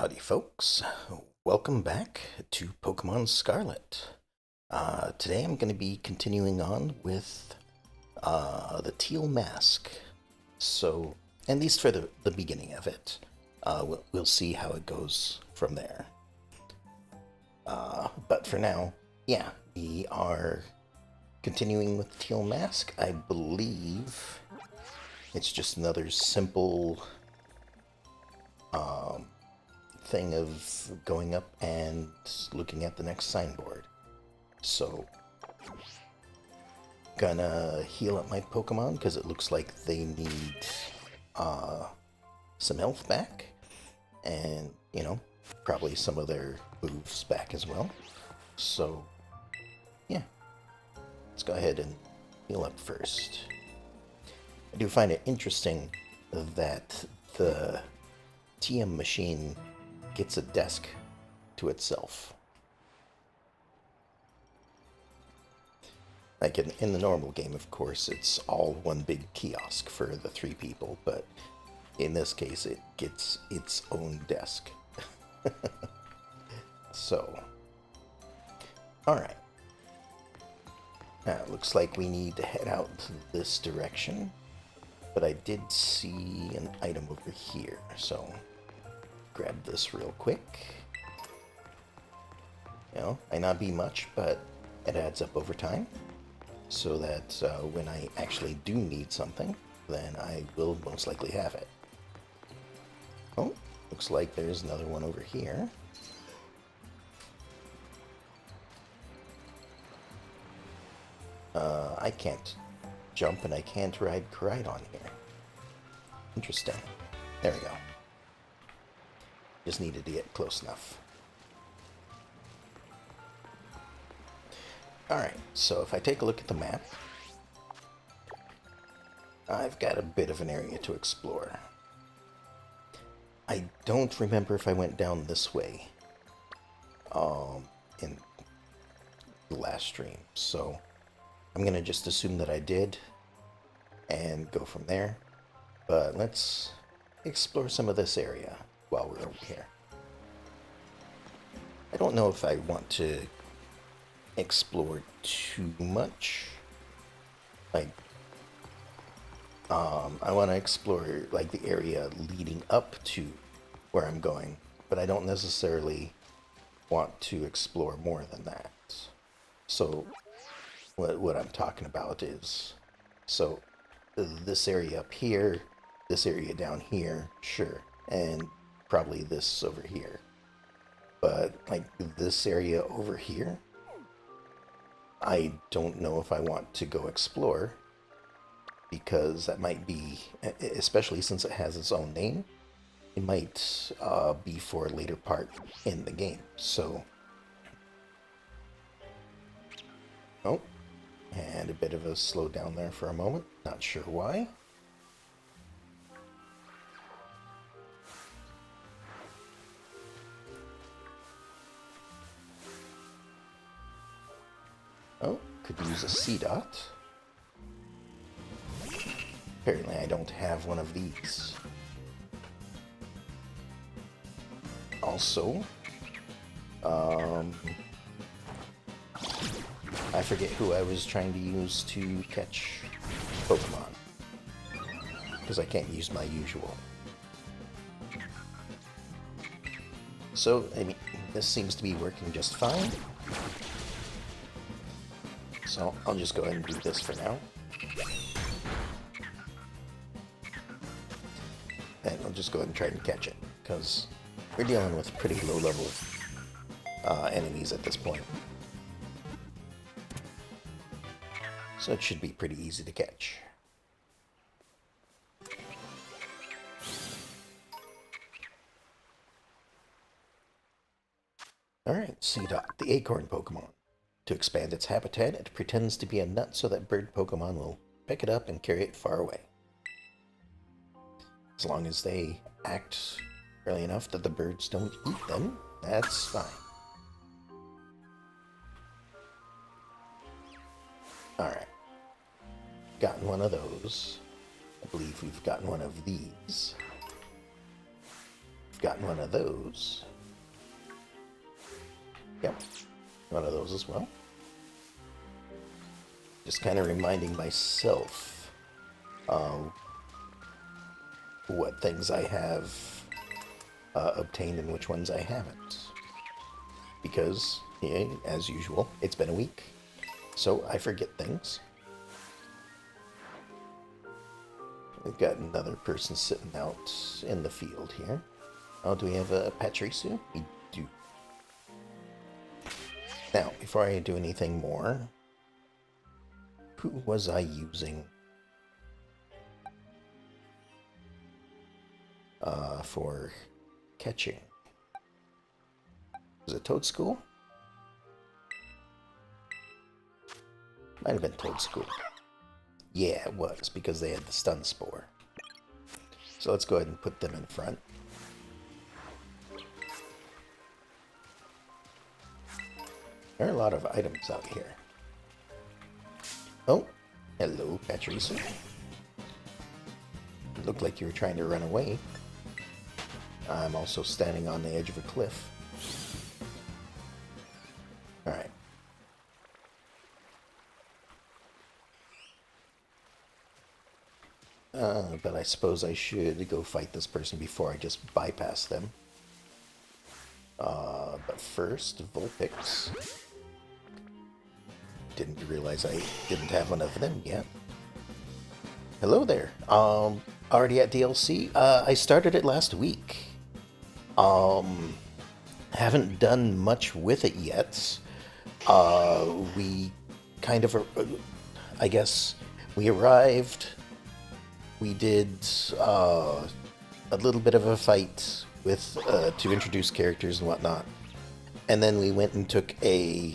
Howdy, folks. Welcome back to Pokemon Scarlet. Today I'm going to be continuing on with the Teal Mask. So, at least for the beginning of it, we'll see how it goes from there. But for now, yeah, we are continuing with the Teal Mask. I believe it's just another simple thing of going up and looking at the next signboard. So, gonna heal up my Pokemon because it looks like they need some health back, and probably some of their moves back as well. So, yeah, let's go ahead and heal up first. I do find it interesting that the TM machine gets a desk to itself. Like in the normal game, of course, it's all one big kiosk for the three people, but in this case, it gets its own desk. So, alright. Now, it looks like we need to head out this direction, but I did see an item over here, so grab this real quick. Might not be much, but it adds up over time, so that when I actually do need something, then I will most likely have it. Oh, looks like there's another one over here. I can't jump and I can't ride Koraidon here. Interesting. There we go. Just needed to get close enough. Alright, so if I take a look at the map, I've got a bit of an area to explore. I don't remember if I went down this way in the last stream, so I'm going to just assume that I did and go from there. But let's explore some of this area while we're over here. I don't know if I want to explore too much. Like, I want to explore like the area leading up to where I'm going, but I don't necessarily want to explore more than that. So what I'm talking about is, so this area up here, this area down here, sure, and probably this over here. But like this area over here, I don't know if I want to go explore, because that might be, especially since it has its own name, it might be for a later part in the game. So, oh, and a bit of a slowdown there for a moment. Not sure why. Oh, could use a C-Dot. Apparently I don't have one of these. Also, I forget who I was trying to use to catch Pokemon, because I can't use my usual. So, I mean, this seems to be working just fine. So, I'll just go ahead and do this for now. And I'll just go ahead and try and catch it, because we're dealing with pretty low-level enemies at this point. So it should be pretty easy to catch. Alright, C-Dot, the acorn Pokemon. To expand its habitat, it pretends to be a nut so that bird Pokemon will pick it up and carry it far away. As long as they act early enough that the birds don't eat them, that's fine. Alright. Gotten one of those. I believe we've gotten one of these. I've gotten one of those. Yep, one of those as well. Just kind of reminding myself what things I have obtained and which ones I haven't. Because, yeah, as usual, it's been a week, so I forget things. We've got another person sitting out in the field here. Oh, do we have a Patrisu? We do. Now, before I do anything more, who was I using for catching? Was it Toadstool? Might have been Toadstool. Yeah, it was, because they had the stun spore. So let's go ahead and put them in front. There are a lot of items out here. Oh, hello, Patricia. Looked like you were trying to run away. I'm also standing on the edge of a cliff. Alright. But I suppose I should go fight this person before I just bypass them. But first, Vulpix. Didn't realize I didn't have one of them yet. Hello there. Already at DLC? I started it last week. Haven't done much with it yet. We kind of, I guess, we arrived. We did a little bit of a fight with to introduce characters and whatnot, and then we went and took a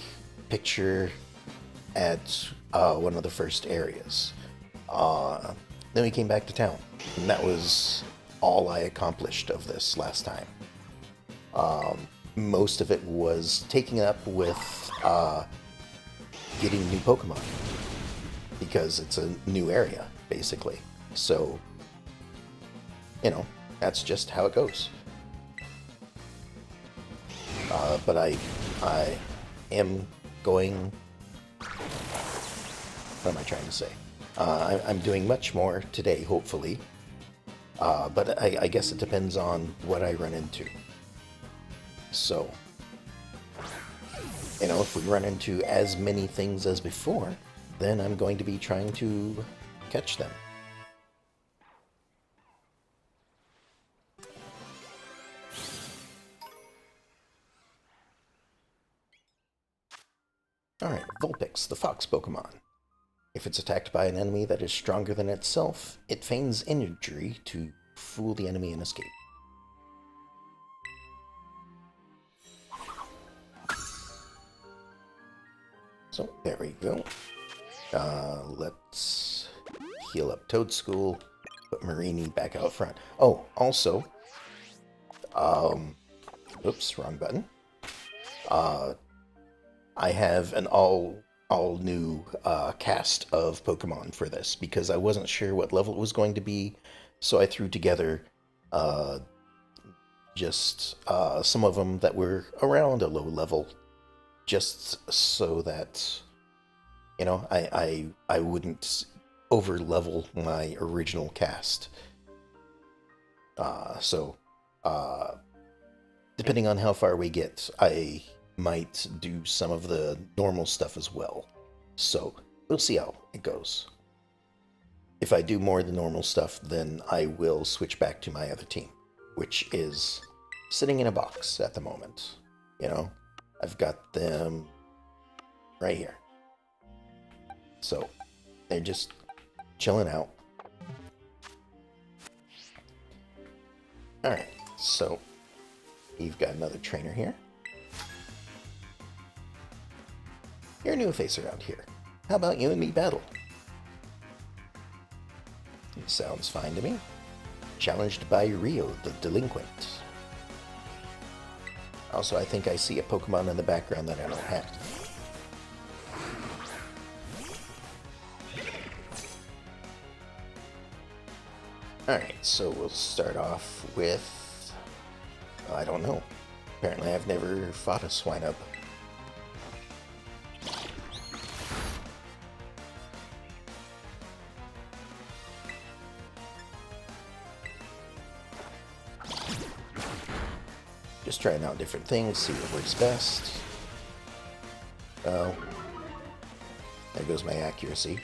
picture at one of the first areas. Then we came back to town, and that was all I accomplished of this last time. Most of it was taking up with getting new Pokemon, because it's a new area, basically. So, you know, that's just how it goes. But I am going... What am I trying to say? I'm doing much more today, hopefully. But I guess it depends on what I run into. So, you know, if we run into as many things as before, then I'm going to be trying to catch them. Alright, Vulpix, the fox Pokemon. If it's attacked by an enemy that is stronger than itself, it feigns injury to fool the enemy and escape. So, there we go. Let's heal up Toadstool, put Marini back out front. Oh, also, oops, wrong button. I have an all new cast of Pokemon for this, because I wasn't sure what level it was going to be, so I threw together just some of them that were around a low level, just so that, you know, I wouldn't over level my original cast. So depending on how far we get, I might do some of the normal stuff as well. So we'll see how it goes. If I do more of the normal stuff, then I will switch back to my other team, which is sitting in a box at the moment. You know, I've got them right here. So they're just chilling out. Alright, so you've got another trainer here. You're a new face around here. How about you and me battle? Sounds fine to me. Challenged by Rio, the delinquent. Also, I think I see a Pokemon in the background that I don't have. Alright, so we'll start off with I don't know. Apparently I've never fought a Swinub. Just trying out different things, see what works best. Oh. There goes my accuracy.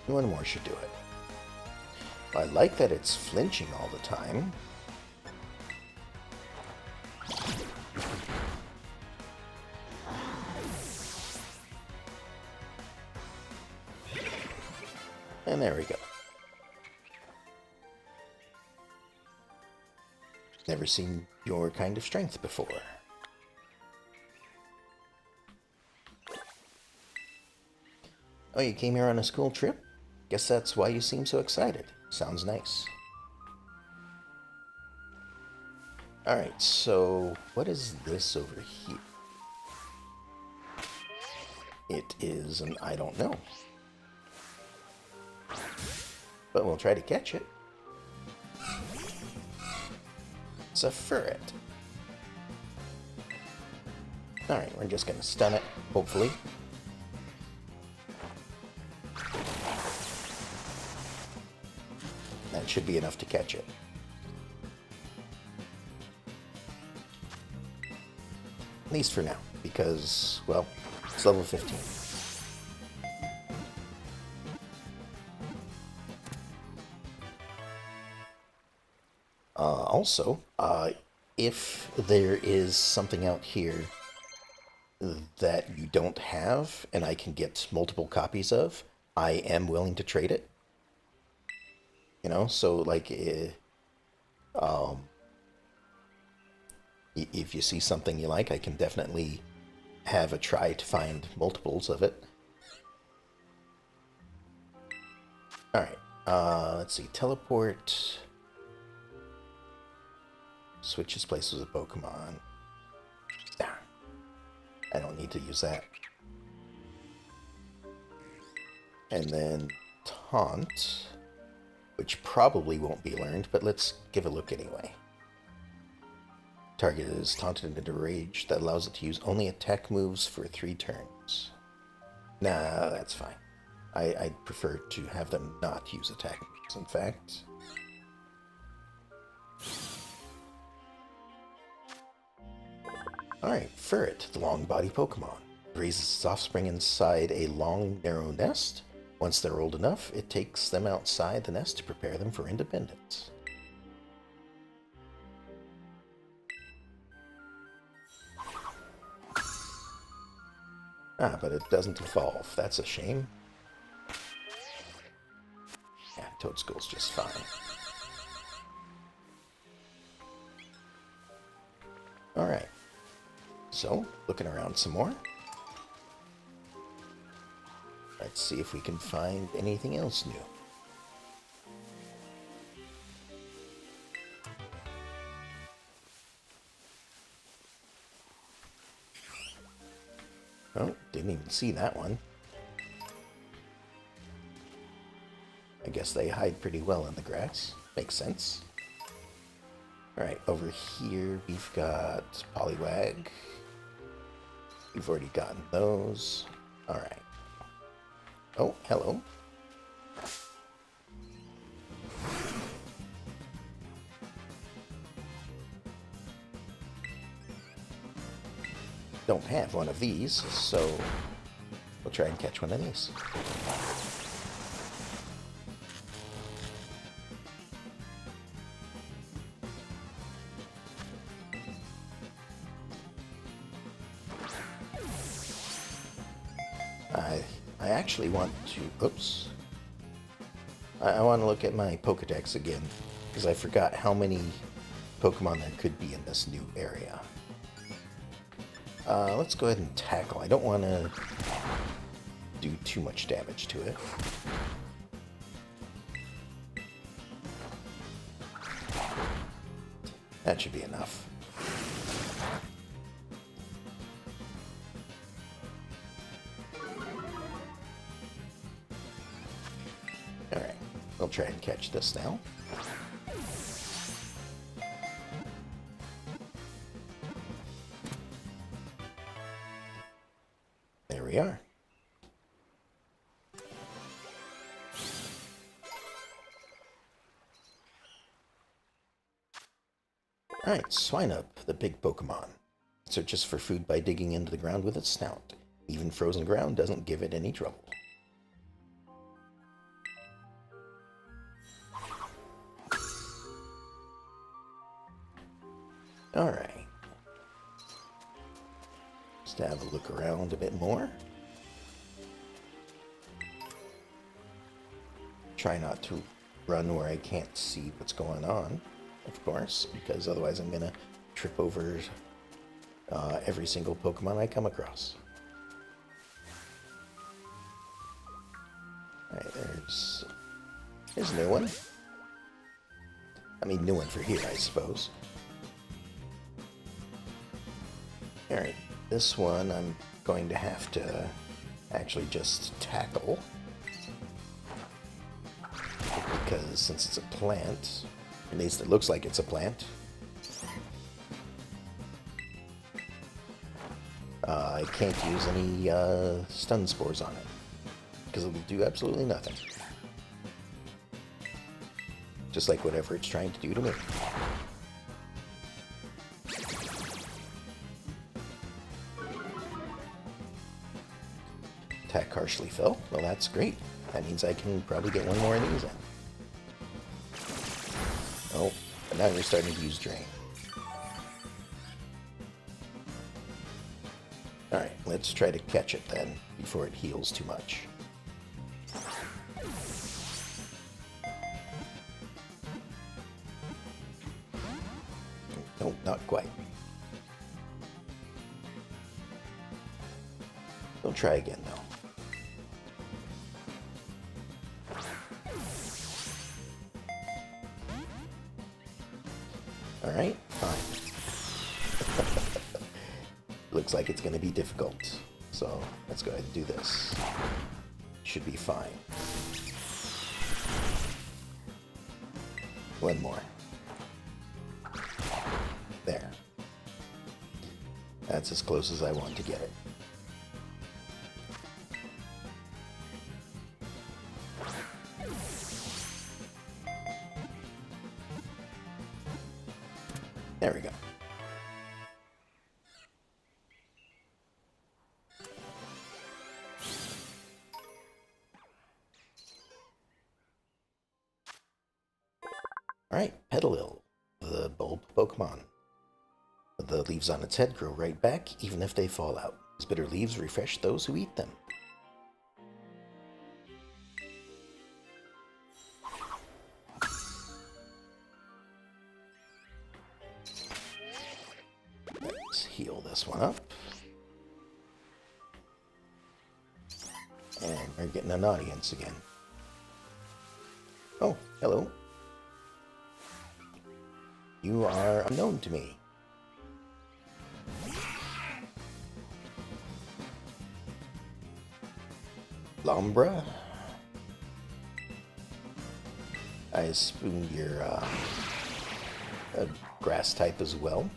One more should do it. I like that it's flinching all the time. And there we go. Never seen your kind of strength before. Oh, you came here on a school trip? Guess that's why you seem so excited. Sounds nice. Alright, so what is this over here? It is an I don't know. But we'll try to catch it. It's a ferret. Alright, we're just gonna stun it, hopefully. That should be enough to catch it. At least for now, because, well, it's level 15. Also, if there is something out here that you don't have and I can get multiple copies of, I am willing to trade it. You know, so like, if you see something you like, I can definitely have a try to find multiples of it. Alright, let's see, teleport. Switches places with Pokemon. Ah, I don't need to use that. And then taunt, which probably won't be learned, but let's give a look anyway. Target is taunted into rage that allows it to use only attack moves for 3 turns. Nah, that's fine. I'd prefer to have them not use attack moves, in fact. Alright, Ferret, the long body Pokemon. Raises its offspring inside a long, narrow nest. Once they're old enough, it takes them outside the nest to prepare them for independence. Ah, but it doesn't evolve. That's a shame. Yeah, Toadskull's just fine. Alright. So, looking around some more. Let's see if we can find anything else new. Oh, didn't even see that one. I guess they hide pretty well in the grass. Makes sense. Alright, over here we've got Poliwag. We've already gotten those. Alright. Oh, hello. Don't have one of these, so we'll try and catch one of these. I actually want to, oops. I want to look at my Pokedex again, because I forgot how many Pokemon there could be in this new area. Let's go ahead and tackle. I don't want to do too much damage to it. That should be enough. Alright. I'll try and catch this now. There we are. Alright, Swinub, the big Pokemon. It searches for food by digging into the ground with its snout. Even frozen ground doesn't give it any trouble. Alright. Just have a look around a bit more. Try not to run where I can't see what's going on, of course, because otherwise I'm gonna trip over every single Pokemon I come across. Alright, there's a new one. I mean, new one for here, I suppose. Alright, this one I'm going to have to actually just tackle. Because since it's a plant, at least it looks like it's a plant, I can't use any stun spores on it. Because it'll do absolutely nothing. Just like whatever it's trying to do to me. Attack harshly fell. Well, that's great. That means I can probably get one more of these in. Oh, but now you're starting to use Drain. Alright, let's try to catch it then, before it heals too much. Nope, not quite. We'll try again, though. Alright, fine. Looks like it's going to be difficult. So, let's go ahead and do this. Should be fine. One more. There. That's as close as I want to get it. There we go. Alright, Petalil, the bulb Pokemon. The leaves on its head grow right back, even if they fall out. These bitter leaves refresh those who eat them. Let's heal this one up. And we're getting an audience again. Oh, hello. You are unknown to me. Lombra? I assume you're a grass type as well.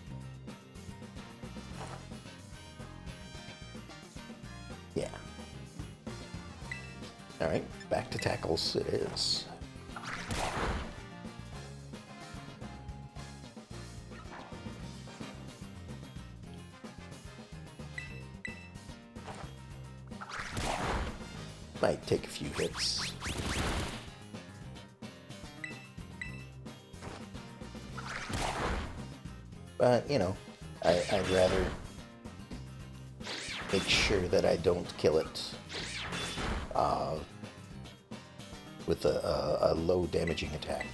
Yeah. Alright, back to tackles it is. Might take a few hits. But, you know, I'd rather make sure that I don't kill it with a low damaging attack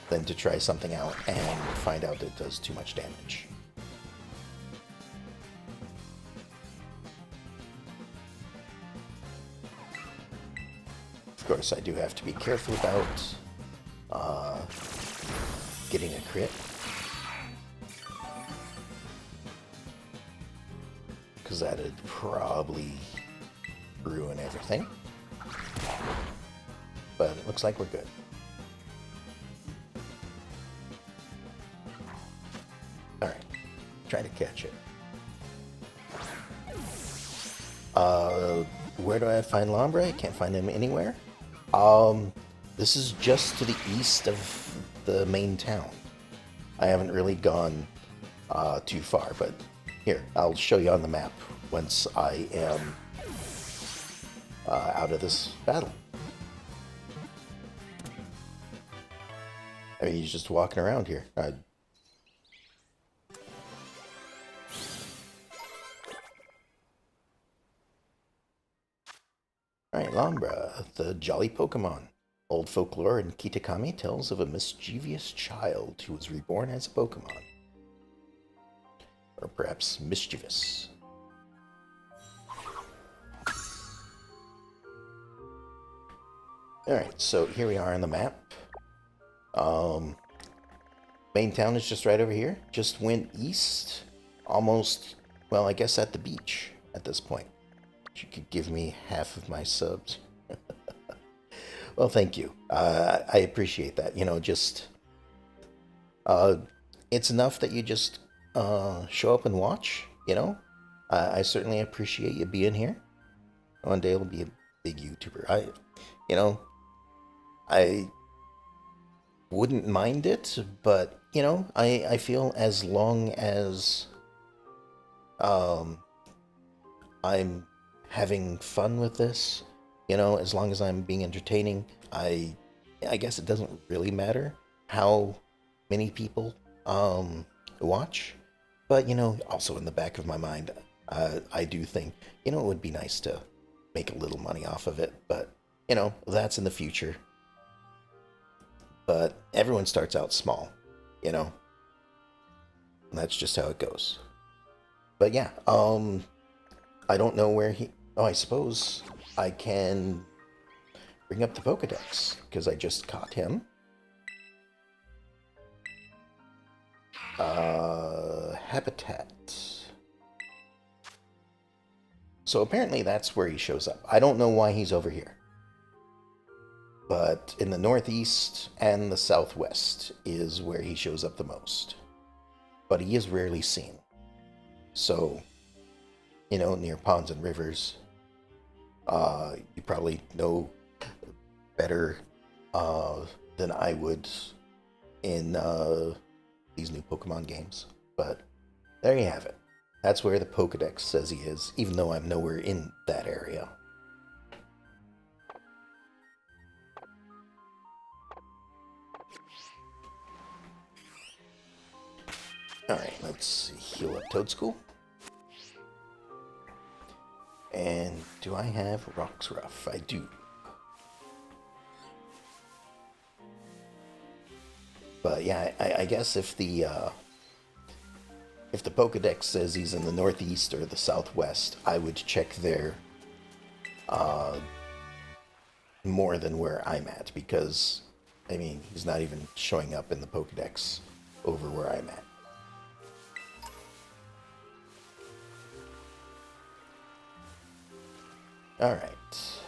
than to try something out and find out that it does too much damage. Of course, I do have to be careful about getting a crit, because that'd probably ruin everything. But it looks like we're good. try to catch it. Where do I find Lombre? I can't find him anywhere. This is just to the east of the main town. I haven't really gone too far, but here, I'll show you on the map once I am out of this battle. I mean, he's just walking around here. Alright, Lombra, the jolly Pokemon. Old folklore in Kitakami tells of a mischievous child who was reborn as a Pokemon. Or perhaps mischievous. Alright, so here we are on the map. Main town is just right over here. Just went east. Almost, well, I guess at the beach at this point. You could give me half of my subs. Well, thank you. I appreciate that. You know, just... it's enough that you just show up and watch, you know? I certainly appreciate you being here. One day I'll be a big YouTuber. I wouldn't mind it, but, you know, I feel as long as I'm having fun with this, you know, as long as I'm being entertaining, I guess it doesn't really matter how many people watch. But, you know, also in the back of my mind, I do think, you know, it would be nice to make a little money off of it. But, you know, that's in the future. But everyone starts out small, you know. And that's just how it goes. But yeah, I don't know where he... Oh, I suppose I can bring up the Pokedex, because I just caught him. Habitat. So apparently that's where he shows up. I don't know why he's over here. But in the northeast and the southwest is where he shows up the most. But he is rarely seen. So, you know, near ponds and rivers, you probably know better than I would in these new Pokemon games. But there you have it. That's where the Pokedex says he is, even though I'm nowhere in that area. Alright, let's heal up Toadschool. And do I have Roxruff? I do. But yeah, I guess if the Pokedex says he's in the northeast or the southwest, I would check there more than where I'm at, because, I mean, he's not even showing up in the Pokedex over where I'm at. All right.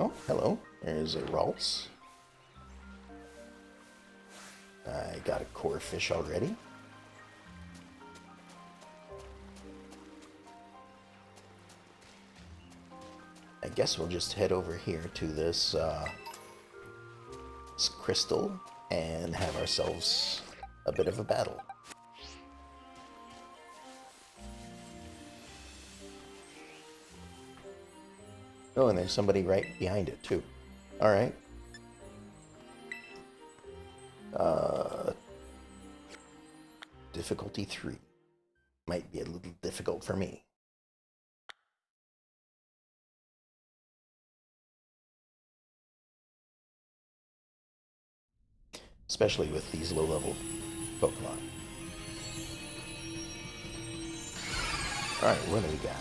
Oh, hello. There's a Ralts. I got a core fish already. I guess we'll just head over here to this crystal and have ourselves a bit of a battle. Oh, and there's somebody right behind it, too. Alright. Difficulty 3. Might be a little difficult for me. Especially with these low-level Pokemon. Alright, what do we got?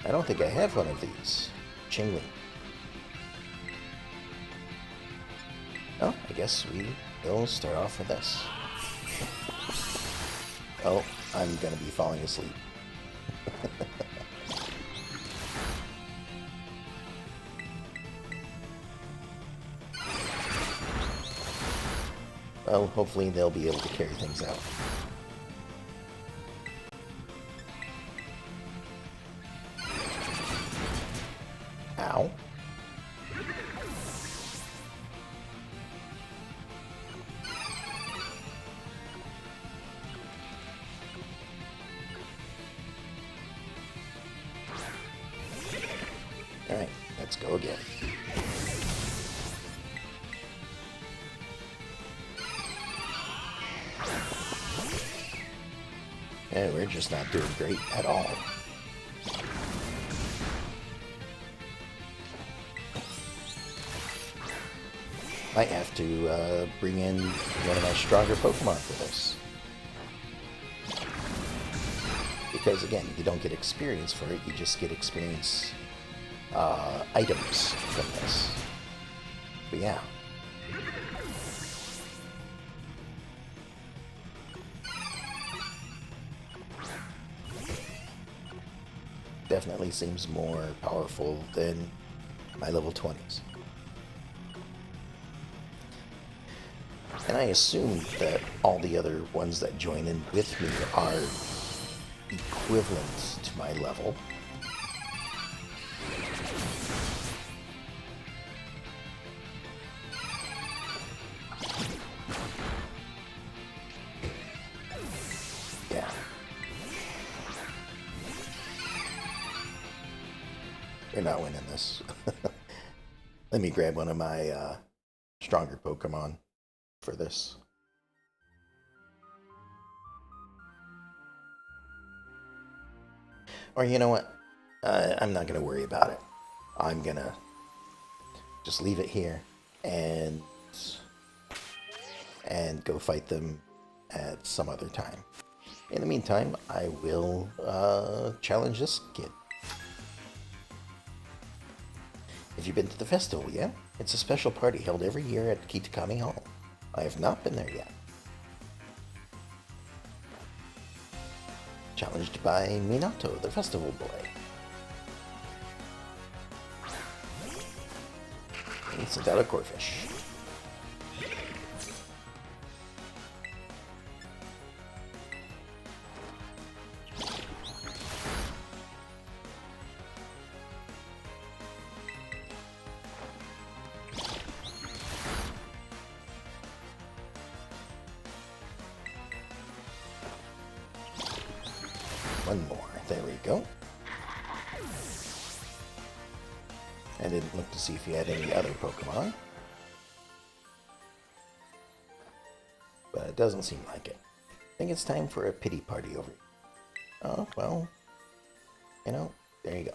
I don't think I have one of these. Chingling. Oh, I guess we will start off with this. Oh, I'm gonna be falling asleep. Well, hopefully they'll be able to carry things out. Ow. Alright, let's go again. Yeah, we're just not doing great at all. Might have to bring in one of my stronger Pokemon for this. Because again, you don't get experience for it, you just get experience items from this. But yeah. Definitely seems more powerful than my level 20s. And I assume that all the other ones that join in with me are equivalent to my level. Yeah. We're not winning this. Let me grab one of my stronger Pokemon for this. Or you know what? I'm not going to worry about it. I'm going to just leave it here and go fight them at some other time. In the meantime, I will challenge this kid. Have you been to the festival yet? It's a special party held every year at Kitakami Hall. I have not been there yet. Challenged by Minato, the festival boy. He sent out a Corphish. One more. There we go. I didn't look to see if he had any other Pokemon. But it doesn't seem like it. I think it's time for a pity party over here. Oh, well. You know, there you go.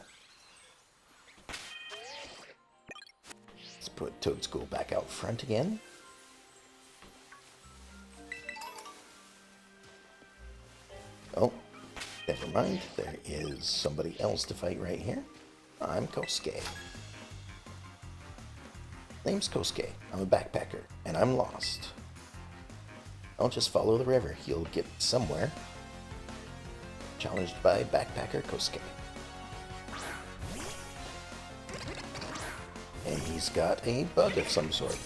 Let's put Toadstool back out front again. Oh. Never mind, there is somebody else to fight right here. I'm Kosuke. Name's Kosuke. I'm a backpacker, and I'm lost. I'll just follow the river. He'll get somewhere. Challenged by backpacker Kosuke. And he's got a bug of some sort.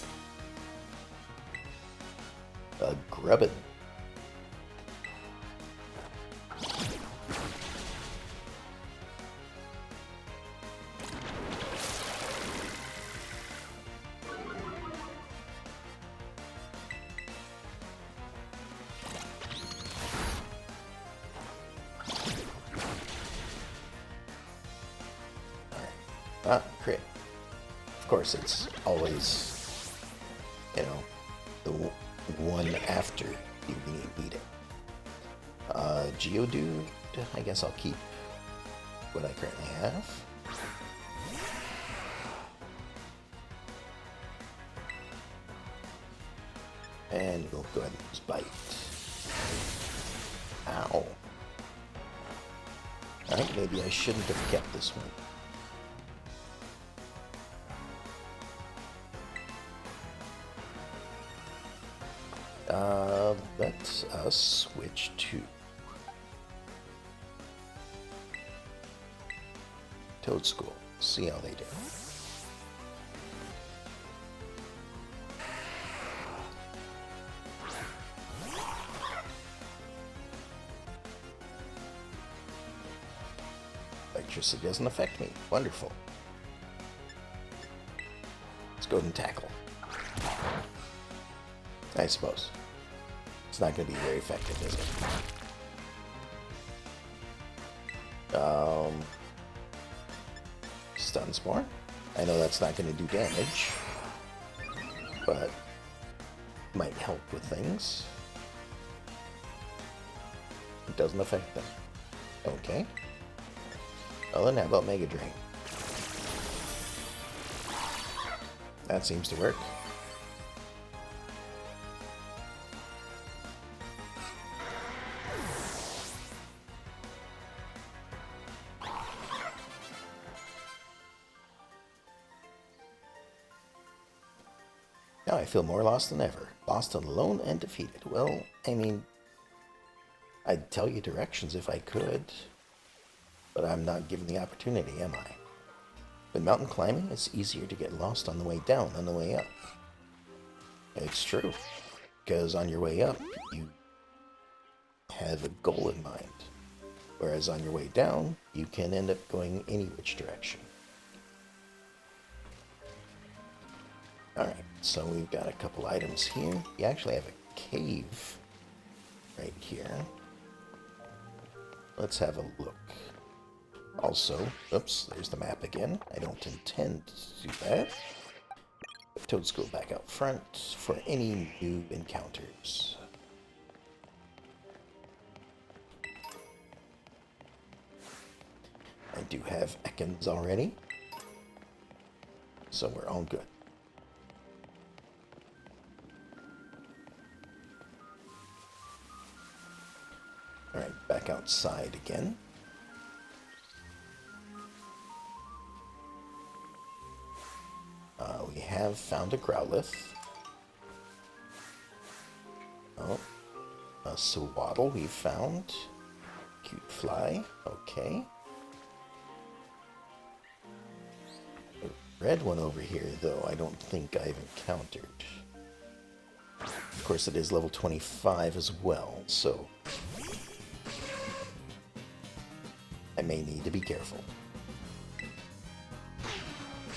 A grubbin. Ah, crit. Of course, it's always, you know, the one after you beat it. Geodude, I guess I'll keep what I currently have. And we'll go ahead and use Bite. Ow. Alright, maybe I shouldn't have kept this one. Let us switch to Toad School. See how they do. Electricity doesn't affect me. Wonderful. Let's go ahead and tackle. I suppose. It's not going to be very effective, is it? Stun Spore. I know that's not going to do damage, but might help with things. It doesn't affect them. Okay. Well then, how about Mega Drain? That seems to work. Now I feel more lost than ever. Lost and alone and defeated. Well, I mean, I'd tell you directions if I could, but I'm not given the opportunity, am I? With mountain climbing, it's easier to get lost on the way down than the way up. It's true, because on your way up, you have a goal in mind, whereas on your way down, you can end up going any which direction. Alright, so we've got a couple items here. We actually have a cave right here. Let's have a look. Also, oops, there's the map again. I don't intend to do that. Put Toad School back out front for any new encounters. I do have Ekans already, so we're all good. Alright, back outside again. We have found a Growlithe. Oh, a Swaddle we found. Cute fly, okay. A red one over here, though, I don't think I've encountered. Of course, it is level 25 as well, so I may need to be careful.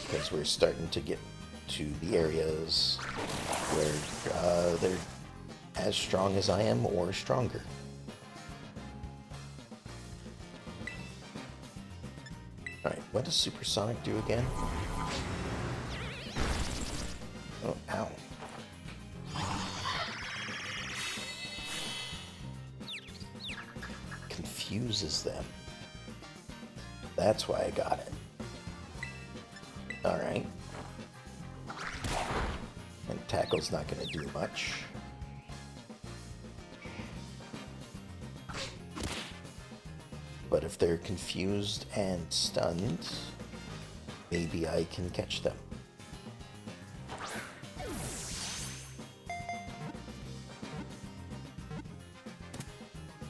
Because we're starting to get to the areas where they're as strong as I am or stronger. Alright, what does Supersonic do again? Oh, ow. Confuses them. That's why I got it. Alright. And Tackle's not going to do much. But if they're confused and stunned, maybe I can catch them.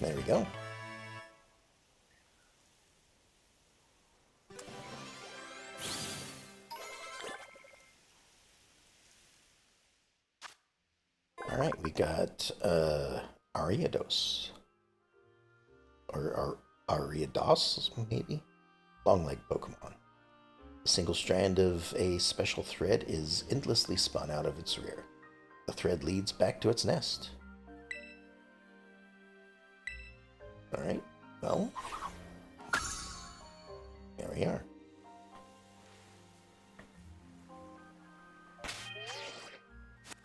There we go. Alright, we got Ariados. Or Ariados, maybe? Long-leg Pokemon. A single strand of a special thread is endlessly spun out of its rear. The thread leads back to its nest. Alright, well, there we are.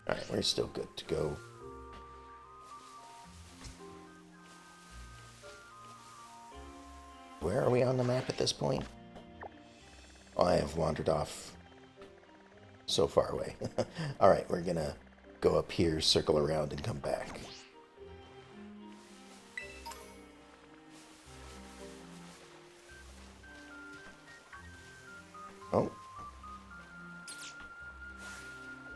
Alright, we're still good to go. Where are we on the map at this point? Oh, I have wandered off so far away. Alright, we're gonna go up here, circle around, and come back. Oh.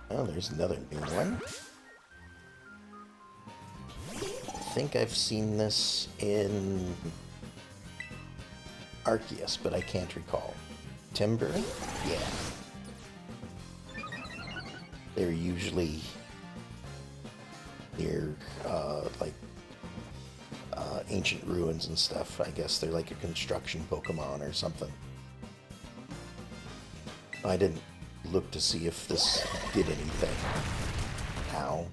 Oh, there's another new one. I think I've seen this in Arceus, but I can't recall. Timber? Yeah. They're usually near, ancient ruins and stuff. I guess they're like a construction Pokemon or something. I didn't look to see if this did anything. Ow.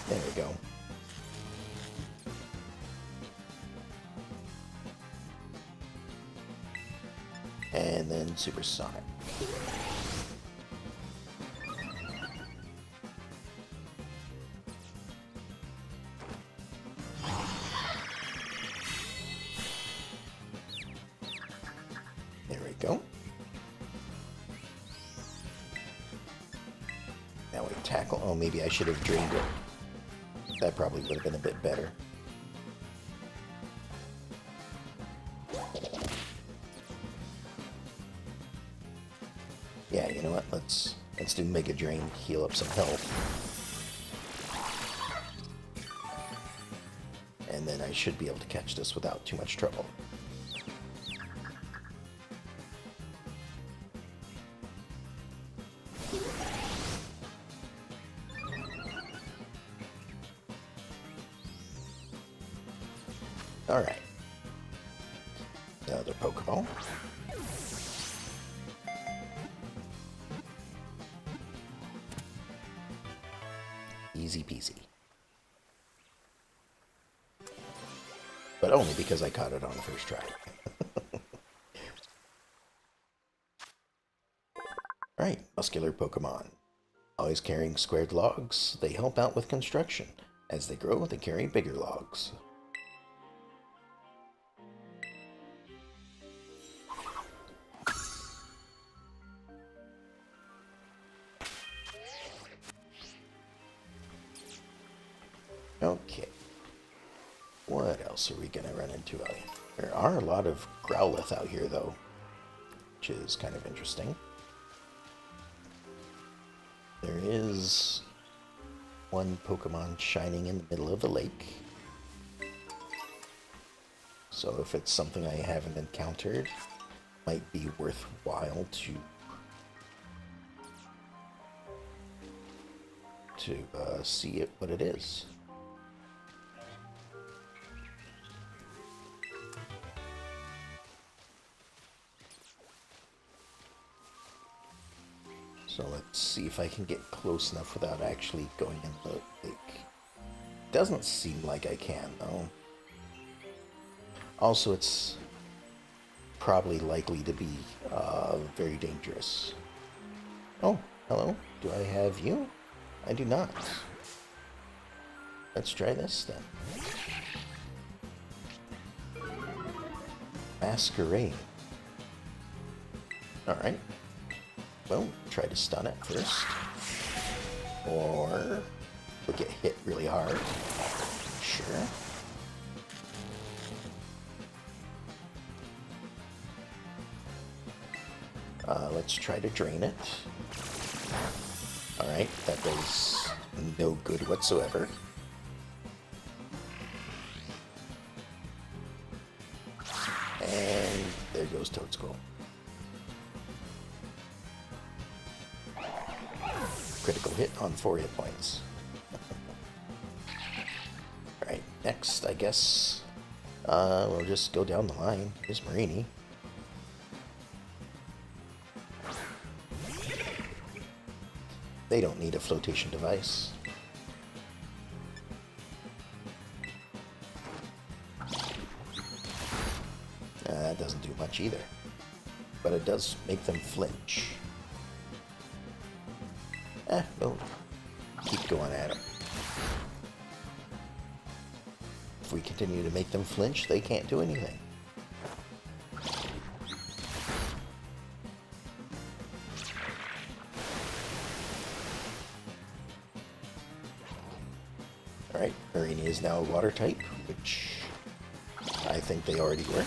There we go. And then Supersonic. There we go. Now we tackle. Oh, maybe I should have drained it. That probably would have been a bit better. Yeah, you know what? Let's do Mega Drain, heal up some health. And then I should be able to catch this without too much trouble. Alright. Another Pokeball. Easy peasy. But only because I caught it on the first try. Alright, muscular Pokemon. Always carrying squared logs, they help out with construction. As they grow, they carry bigger logs. Okay. What else are we going to run into out here? There are a lot of Growlithe out here, though, which is kind of interesting. There is one Pokemon shining in the middle of the lake. So if it's something I haven't encountered, it might be worthwhile to see what it is. So let's see if I can get close enough without actually going in the lake. Doesn't seem like I can, though. Also, it's probably likely to be very dangerous. Oh, hello. Do I have you? I do not. Let's try this then. Masquerade. Alright. Well, try to stun it first. Or we'll get hit really hard. Sure. Let's try to drain it. Alright, that does no good whatsoever. And there goes Toadskull. Critical hit on 4 hit points. Alright, next, I guess, we'll just go down the line. Here's Marini. They don't need a flotation device. That doesn't do much either. But it does make them flinch. We'll keep going at them. If we continue to make them flinch, they can't do anything. Alright, Marini is now a water type, which I think they already were.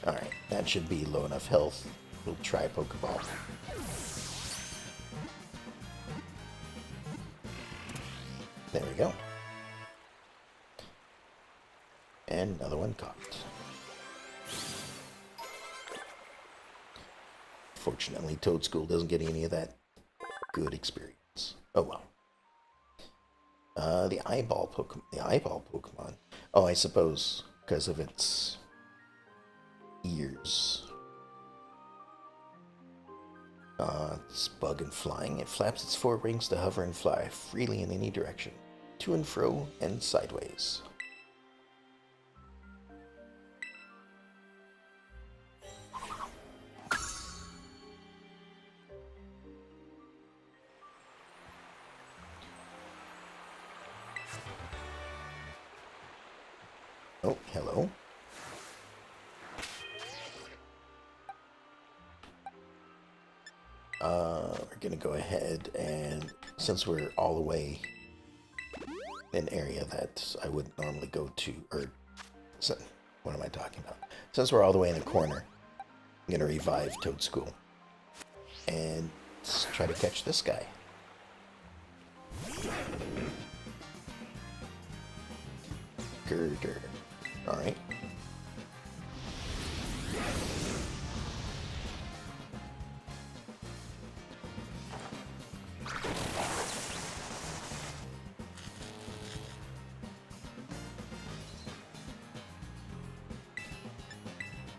Alright, that should be low enough health. We'll try Pokeball. go. And another one caught. Fortunately, Toad School doesn't get any of that good experience. Oh well. The eyeball Pokemon. Oh, I suppose because of its ears. It's bug and flying. It flaps its forewings to hover and fly freely in any direction, to and fro and sideways. Oh, hello. We're gonna go ahead and, since we're all the way in an area that I wouldn't normally go to, what am I talking about? Since we're all the way in the corner, I'm gonna revive Toad School and try to catch this guy. Girder. Alright.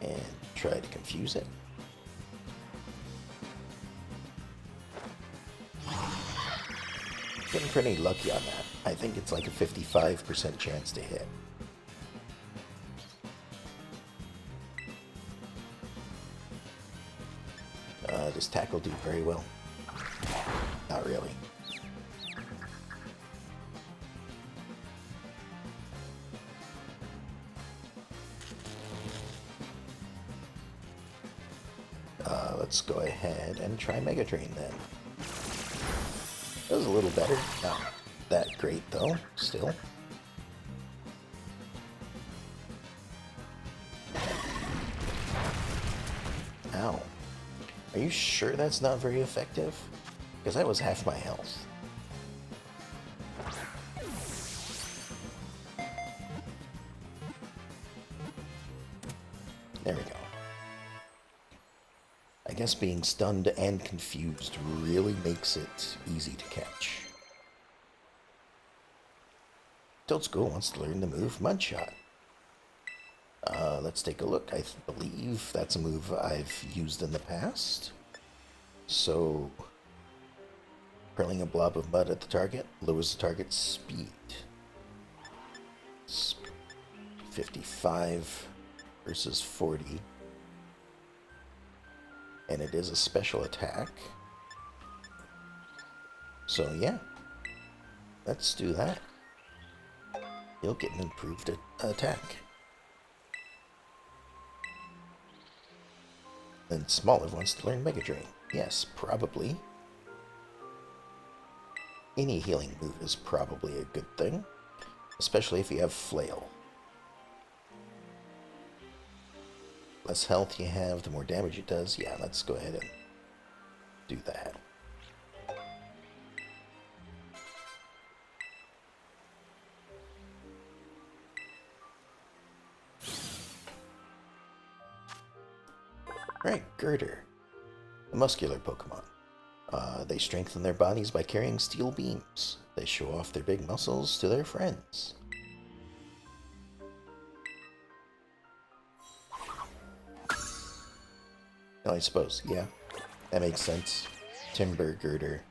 And try to confuse it. Getting pretty lucky on that. I think it's like a 55% chance to hit. Does Tackle do very well? Not really. Let's go ahead and try Mega Drain then. That was a little better. Not that great though, still. Ow. Are you sure that's not very effective? Because that was half my health. There we go. I guess being stunned and confused really makes it easy to catch. Toad School wants to learn the move Mudshot. Let's take a look. I believe that's a move I've used in the past. So, hurling a blob of mud at the target lowers the target's speed. It's 55 versus 40. And it is a special attack. So yeah, let's do that. You'll get an improved attack. Then Smaller wants to learn Mega Drain. Yes, probably. Any healing move is probably a good thing, especially if you have Flail. Less health you have, the more damage it does. Yeah, let's go ahead and do that. Right, Girder. A muscular Pokemon. They strengthen their bodies by carrying steel beams. They show off their big muscles to their friends. Oh, I suppose, yeah. That makes sense. Timber Girder.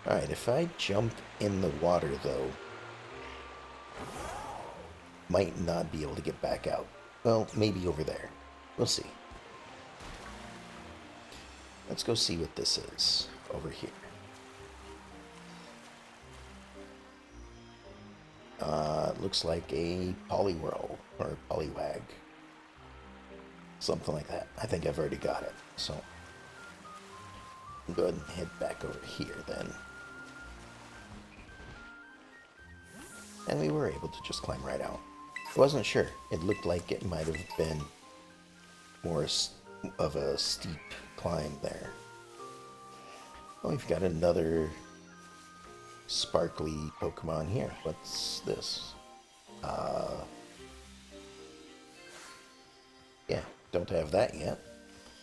Alright, if I jump in the water, though, might not be able to get back out. Well, maybe over there. We'll see. Let's go see what this is over here. Looks like a Poliwhirl or a Poliwag. Something like that. I think I've already got it. So, I'll go ahead and head back over here then. And we were able to just climb right out. I wasn't sure. It looked like it might have been more of a steep climb there. Oh, we've got another sparkly Pokemon here. What's this? Yeah, don't have that yet.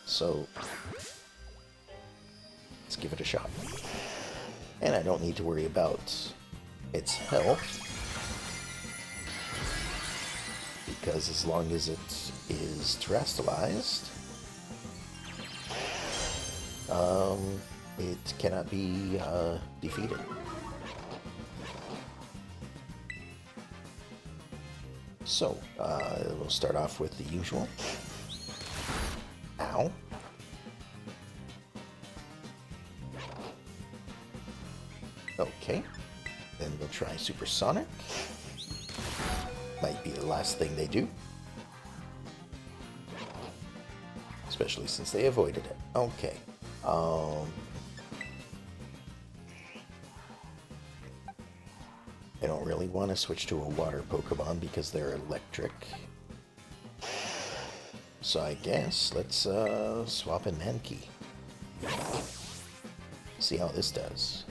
So, let's give it a shot. And I don't need to worry about its health, because as long as it is terrestrialized, it cannot be defeated. So, we'll start off with the usual. Ow. Okay. Then we'll try Supersonic. Might be the last thing they do. Especially since they avoided it. Okay. I don't really want to switch to a water Pokemon because they're electric. So I guess let's swap in Mankey. See how this does.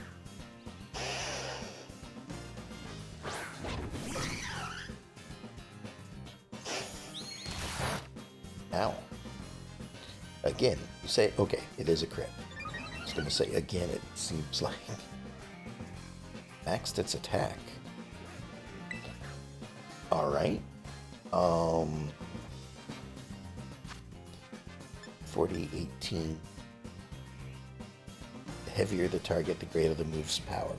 Ow. Again, you say, okay, it is a crit. I was going to say, again, it seems like maxed its attack. Alright. 40, 18. The heavier the target, the greater the move's power.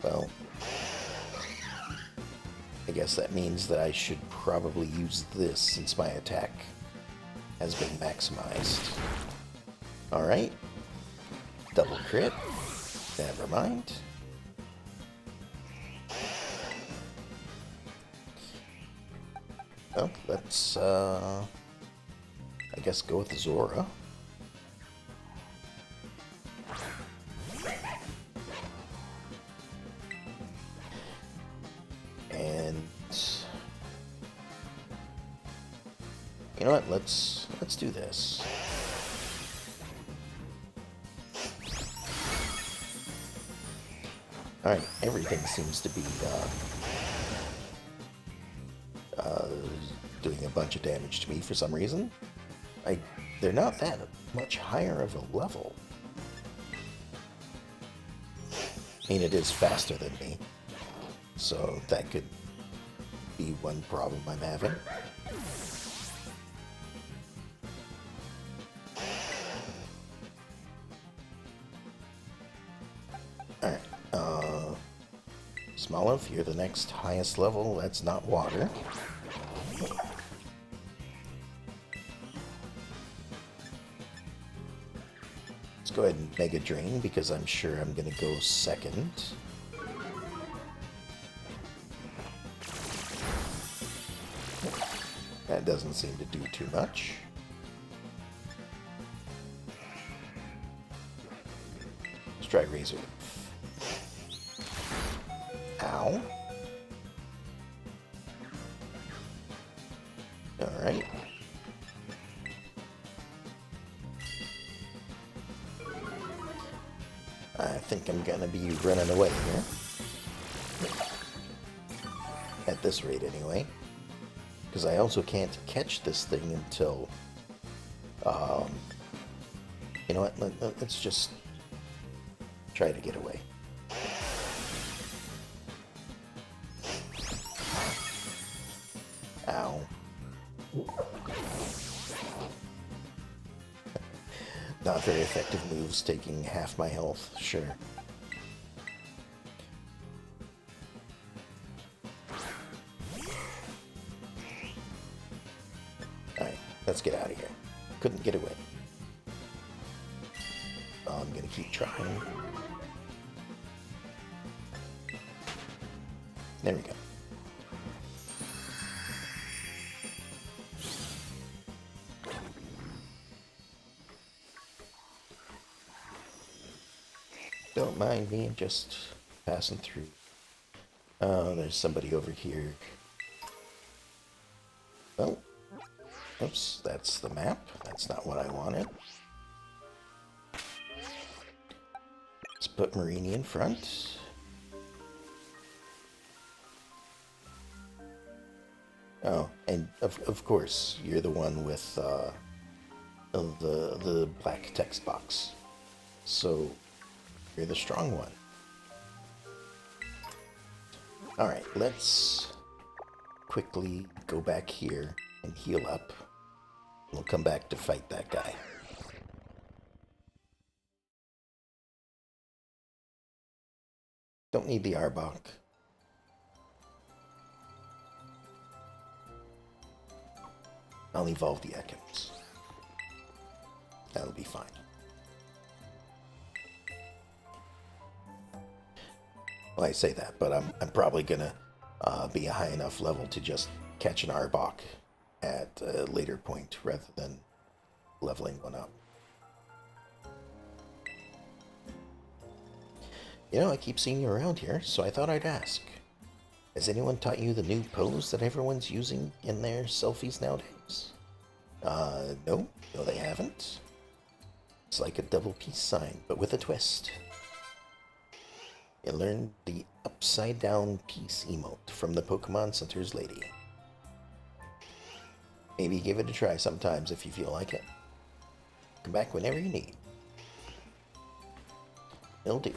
Well, I guess that means that I should probably use this since my attack has been maximized. Alright. Double crit. Never mind. Well, let's, I guess go with Zora. And you know what? Let's do this. All right, everything seems to be doing a bunch of damage to me for some reason. They're not that much higher of a level. I mean, it is faster than me, so that could be one problem I'm having. Alright, Smoliv, you're the next highest level. That's not water. Let's go ahead and Mega Drain, because I'm sure I'm going to go second. That doesn't seem to do too much. Let's try Razor Leaf. Ow. Alright. I think I'm gonna be running away here. At this rate, anyway. Because I also can't catch this thing until... you know what? Let's just try to get away. Ow. Not very effective moves, taking half my health, sure. Alright, let's get out of here. Couldn't get away. I'm gonna keep trying. There we go. Don't mind me, I'm just passing through. Oh, there's somebody over here. Well, Oops, that's the map. That's not what I wanted. Let's put Marini in front. Oh, and of course, you're the one with the black text box. So, you're the strong one. Alright, let's quickly go back here and heal up. We'll come back to fight that guy. Don't need the Arbok. I'll evolve the Ekans. That'll be fine. Well, I say that, but I'm probably gonna be a high enough level to just catch an Arbok at a later point rather than leveling one up. You know, I keep seeing you around here, so I thought I'd ask. Has anyone taught you the new pose that everyone's using in their selfies nowadays? No, they haven't. It's like a double peace sign, but with a twist. You learned the upside down peace emote from the Pokemon Center's lady. Maybe give it a try sometimes if you feel like it. Come back whenever you need. It'll do.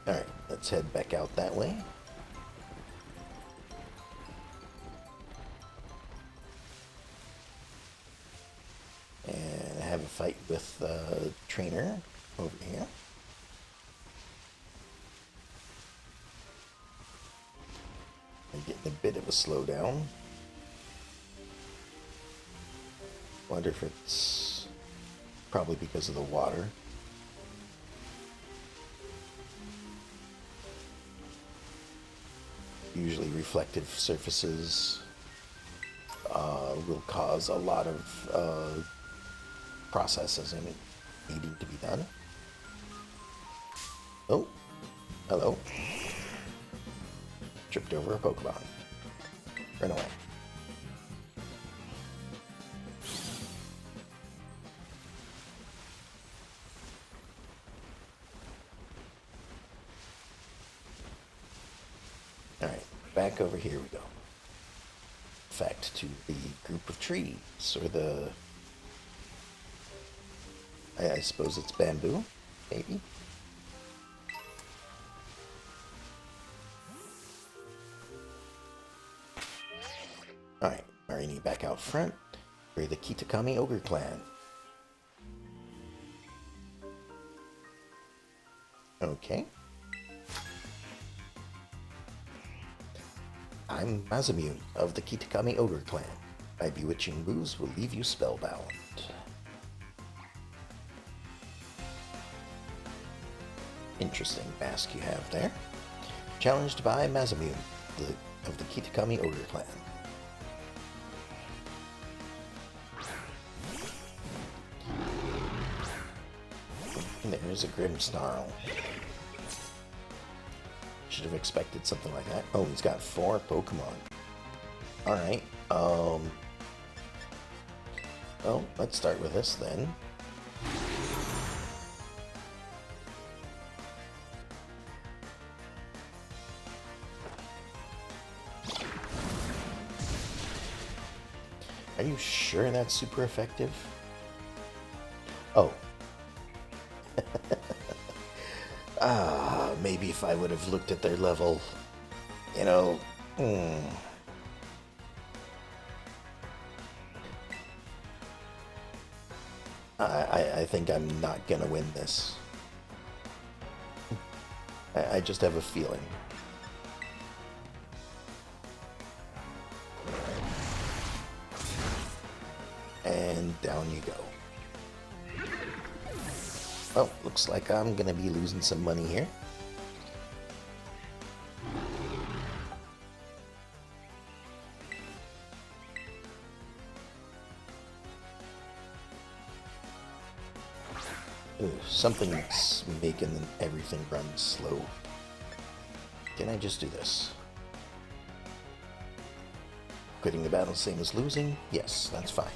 Alright, let's head back out that way. And have a fight with Trainer over here. I'm getting a bit of a slowdown. Wonder if it's probably because of the water. Usually reflective surfaces will cause a lot of processing needing to be done. Oh, hello. Tripped over a Pokemon. Run away. Alright, back over here we go. In fact, to the group of trees, or the... I suppose it's bamboo, maybe? Alright, Marini back out front. We're the Kitakami Ogre Clan. Okay. I'm Masamune of the Kitakami Ogre Clan. My bewitching moves will leave you spellbound. Interesting mask you have there. Challenged by Masamune of the Kitakami Ogre Clan. And there's a Grimmsnarl. Should have expected something like that. Oh, he's got 4 Pokemon. Alright, well, let's start with this then. Are you sure that's super effective? Oh. Maybe if I would have looked at their level, you know, I think I'm not gonna win this. I just have a feeling. And down you go. Well, looks like I'm gonna be losing some money here. Ooh, something's making everything run slow. Can I just do this? Quitting the battle same as losing? Yes, that's fine.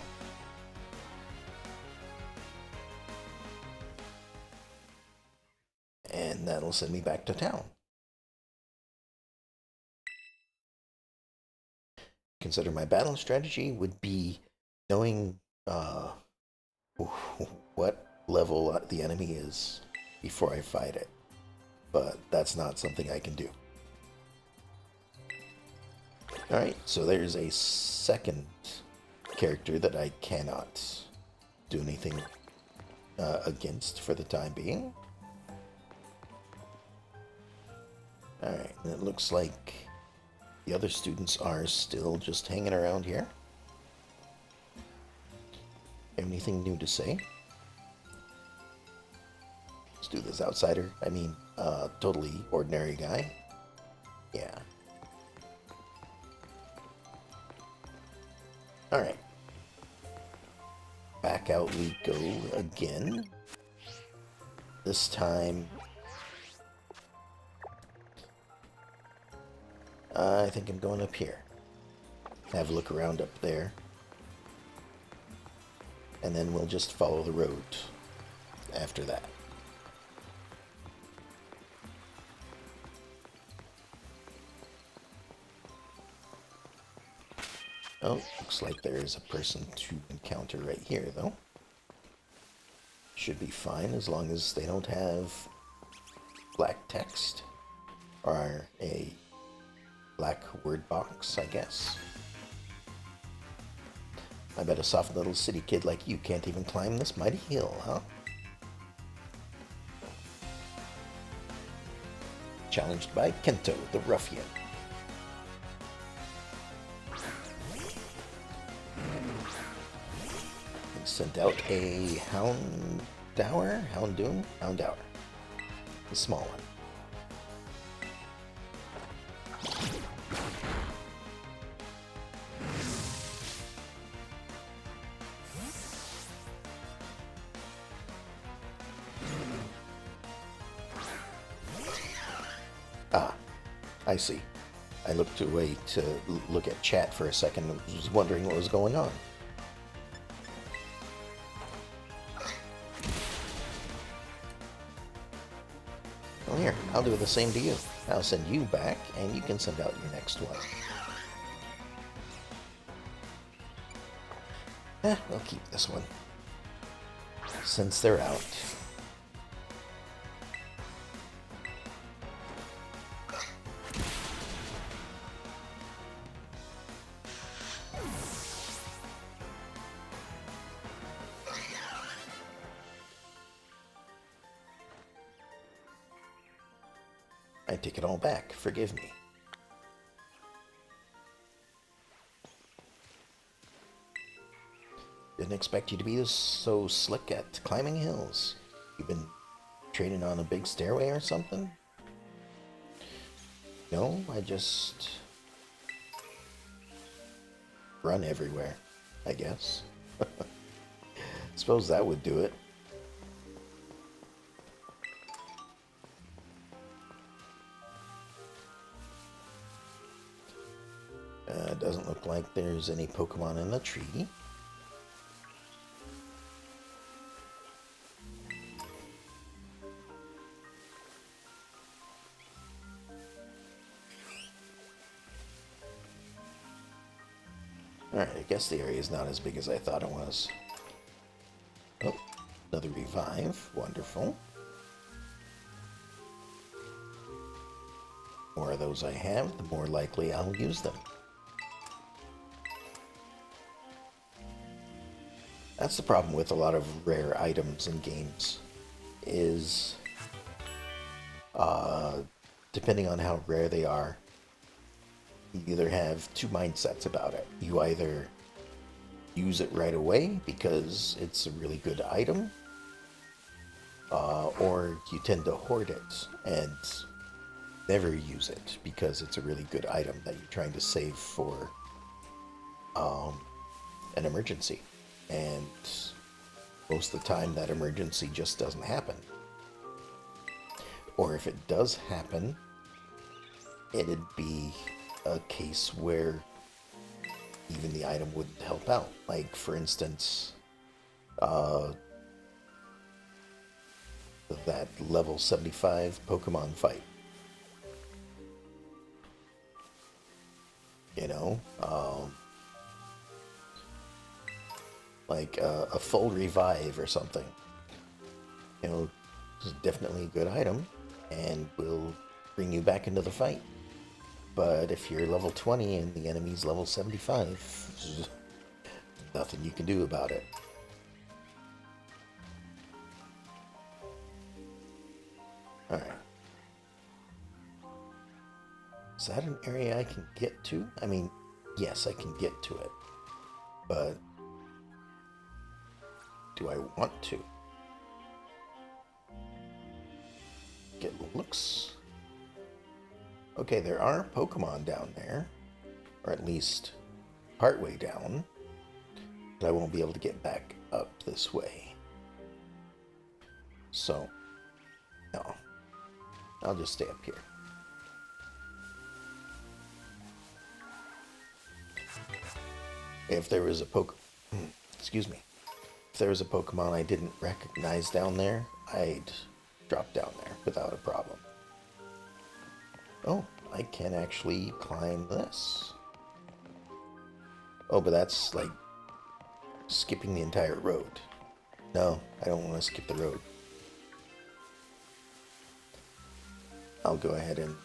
And that'll send me back to town. Consider my battle strategy would be knowing what level the enemy is before I fight it. But that's not something I can do. Alright, so there's a second character that I cannot do anything against for the time being. Alright, and it looks like the other students are still just hanging around here. Anything new to say? Let's do this outsider. I mean, totally ordinary guy. Yeah. Alright. Back out we go again. This time, I think I'm going up here. Have a look around up there. And then we'll just follow the road after that. Oh, looks like there is a person to encounter right here, though. Should be fine as long as they don't have black text or a black word box, I guess. I bet a soft little city kid like you can't even climb this mighty hill, huh? Challenged by Kento, the ruffian. Sent out a Houndour? Houndour. The small one. Ah, I see. I looked away to look at chat for a second and was wondering what was going on. Well, here, I'll do the same to you. I'll send you back, and you can send out your next one. We'll keep this one. Since they're out. I take it all back. Forgive me. Didn't expect you to be so slick at climbing hills. You've been training on a big stairway or something? No, I just run everywhere, I guess. Suppose that would do it. Doesn't look like there's any Pokemon in the tree. Alright, I guess the area is not as big as I thought it was. Oh, another revive. Wonderful. The more of those I have, the more likely I'll use them. That's the problem with a lot of rare items in games, is depending on how rare they are, you either have two mindsets about it. You either use it right away because it's a really good item, or you tend to hoard it and never use it because it's a really good item that you're trying to save for an emergency. And most of the time that emergency just doesn't happen. Or if it does happen, it'd be a case where even the item wouldn't help out. Like, for instance, uh, that level 75 Pokemon fight. You know, like a full revive or something. You know, it's definitely a good item and will bring you back into the fight. But if you're level 20 and the enemy's level 75, there's nothing you can do about it. Alright. Is that an area I can get to? I mean, yes, I can get to it. But do I want to? Get looks. Okay, there are Pokemon down there. Or at least partway down. But I won't be able to get back up this way. So, no. I'll just stay up here. If there was a excuse me. If there was a Pokemon I didn't recognize down there, I'd drop down there without a problem. Oh, I can actually climb this. Oh, but that's like skipping the entire road. No, I don't want to skip the road. I'll go ahead and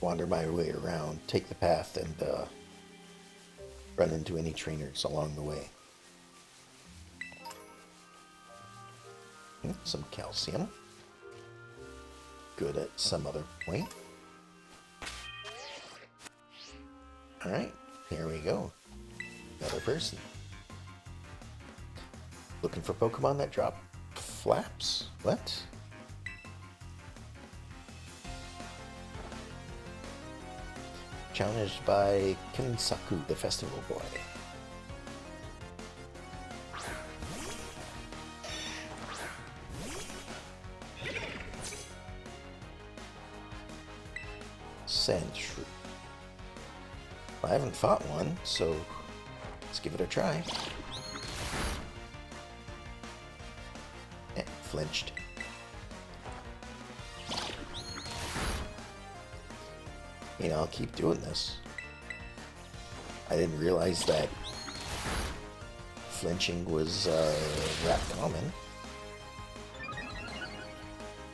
wander my way around, take the path, and run into any trainers along the way. Some calcium. Good at some other point. Alright, here we go. Another person. Looking for Pokemon that drop flaps? What? Challenged by Kinsaku, the festival boy. Sandshrew. I haven't fought one, so let's give it a try. Flinched. You know, I'll keep doing this. I didn't realize that flinching was that common.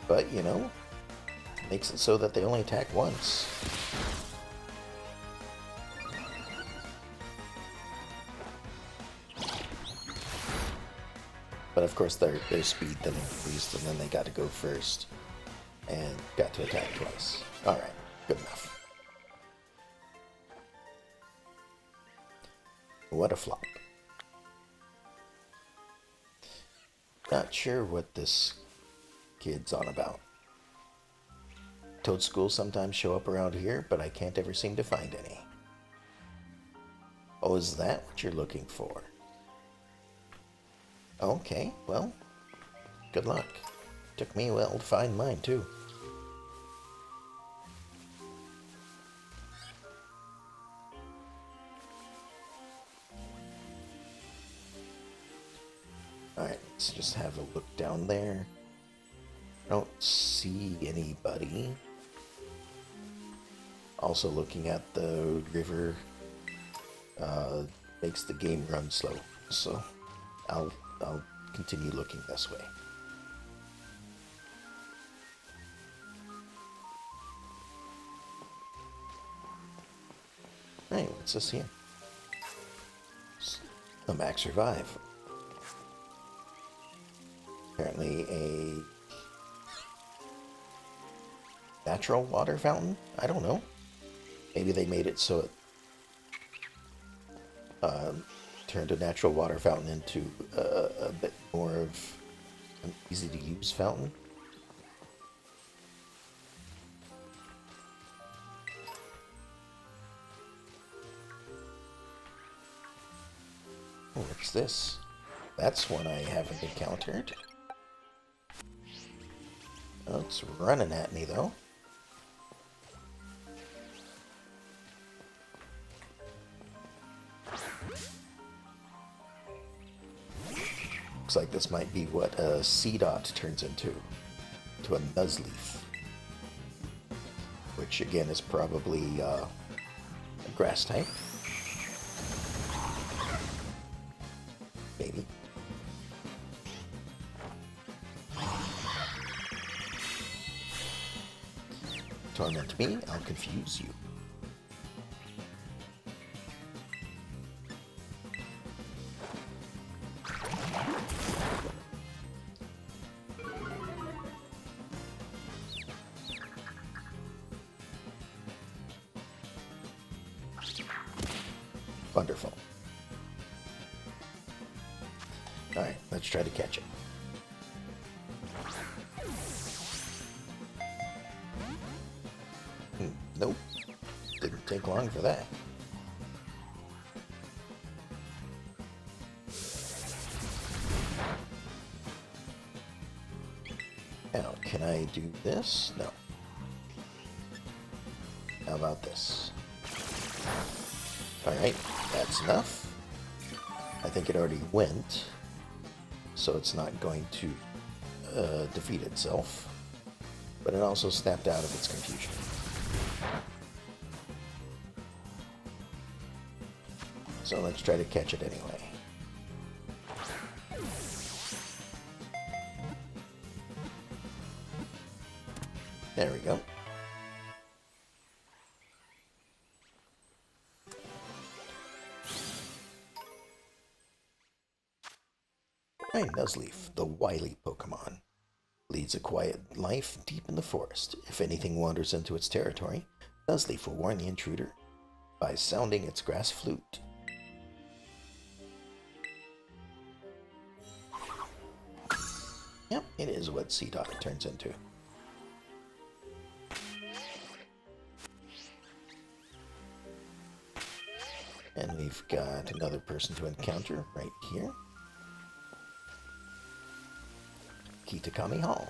But, you know, makes it so that they only attack once. But of course their speed then increased and then they got to go first. And got to attack twice. Alright, good enough. What a flop. Not sure what this kid's on about. Toad schools sometimes show up around here, but I can't ever seem to find any. Oh, is that what you're looking for? Okay, well, good luck. Took me a while to find mine, too. Alright, let's just have a look down there. I don't see anybody. Also looking at the river makes the game run slow, so I'll continue looking this way. Hey, what's this here? A max revive. Apparently a natural water fountain? I don't know. Maybe they made it so it turned a natural water fountain into a bit more of an easy-to-use fountain. Oh, what's this? That's one I haven't encountered. Oh, it's running at me, though. Looks like this might be what a sea dot turns into. To a nuzleaf. Which again is probably a grass type. Maybe. Torment me, I'll confuse you. Wonderful. Alright, let's try to catch it. Nope. Didn't take long for that. Now, can I do this? No. How about this? Alright, that's enough. I think it already went, so it's not going to defeat itself. But it also snapped out of its confusion. So let's try to catch it anyway. There we go. Hi, Nuzleaf, the wily Pokemon. Leads a quiet life deep in the forest. If anything wanders into its territory, Nuzleaf will warn the intruder by sounding its grass flute. Yep, it is what Seedot turns into. And we've got another person to encounter right here. Kitakami Hall.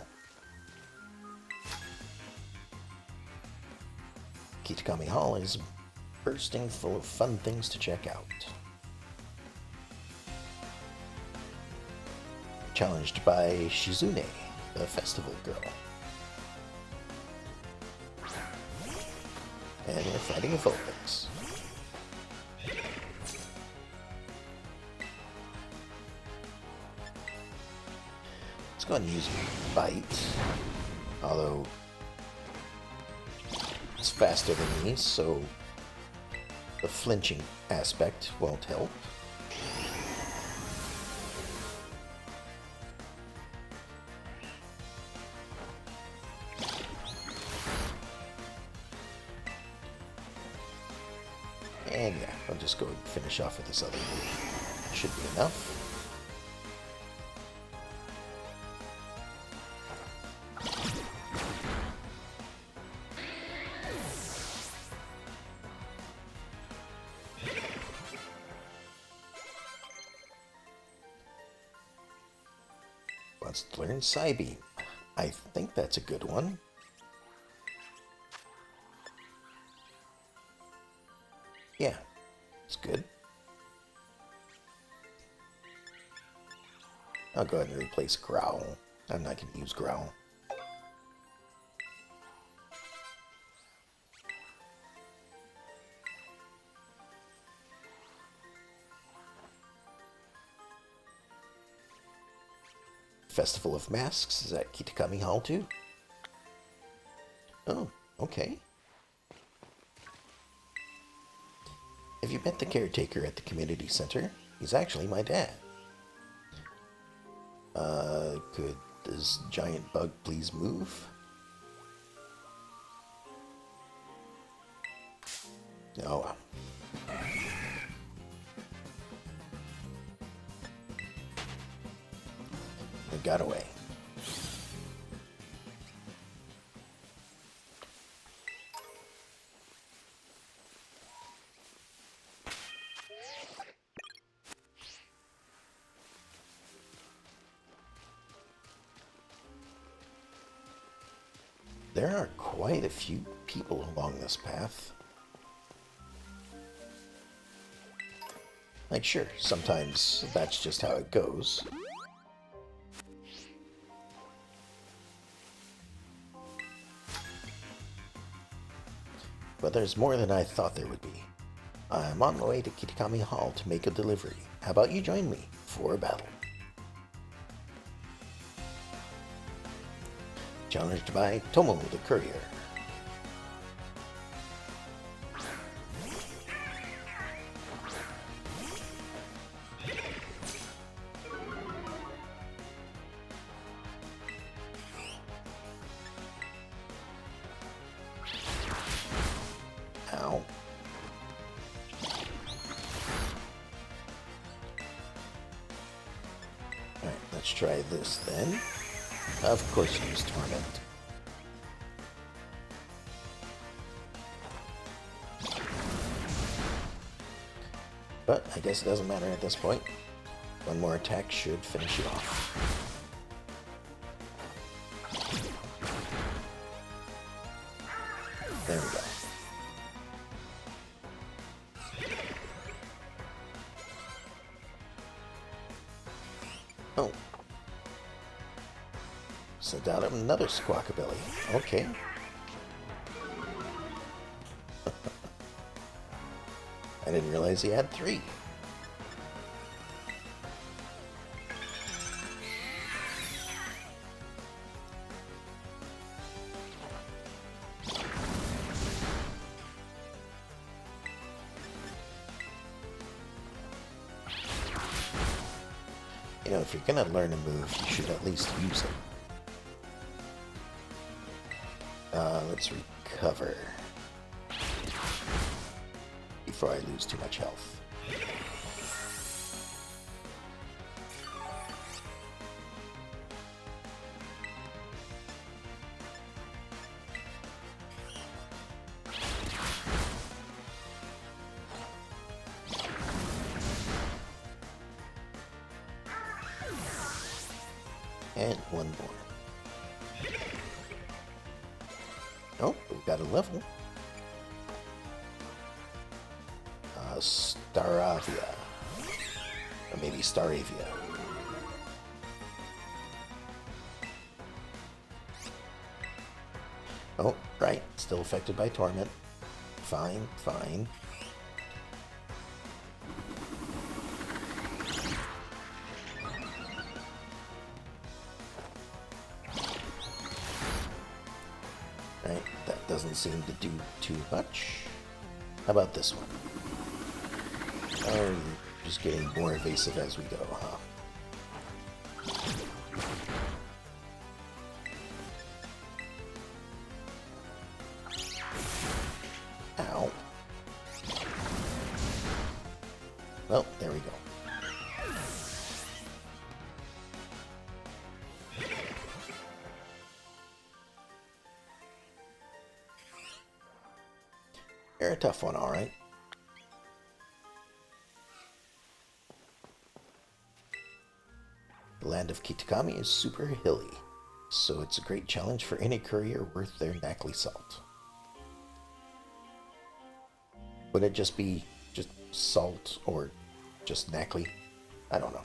Kitakami Hall is bursting full of fun things to check out. Challenged by Shizune, the festival girl. And we're fighting a Vulpix. Let's go ahead and use Bite. Although it's faster than me, so the flinching aspect won't help. And yeah, I'll just go and finish off with this other move. Should be enough. Wants to learn Psybeam. I think that's a good one. Yeah, it's good. I'll go ahead and replace Growl. I'm not going to use Growl. Festival of Masks is at Kitakami Hall too. Oh, okay. Have you met the caretaker at the community center? He's actually my dad. Could this giant bug please move? Oh. It got away. There are quite a few people along this path. Like, sure, sometimes that's just how it goes. but there's more than I thought there would be. I'm on my way to Kitakami Hall to make a delivery. How about you join me for a battle? Challenged by Tomo the Courier. Ow. Alright, let's try this then. Of course use Torment. But I guess it doesn't matter at this point. One more attack should finish it off. There we go. Oh. Sent out another Squawkabilly. Okay. I didn't realize he had 3. You know, if you're gonna learn a move, you should at least use it. Let's recover before I lose too much health. And one more. Oh, we got a level. Staravia. Or maybe Staravia. Oh, right. Still affected by Torment. Fine, fine. Right, that doesn't seem to do too much. How about this one? Oh, you're just getting more evasive as we go, huh? Ow. Well, there we go. You're a tough one, alright. The land of Kitakami is super hilly, so it's a great challenge for any courier worth their knackly salt. Would it just be just salt or just knackly? I don't know.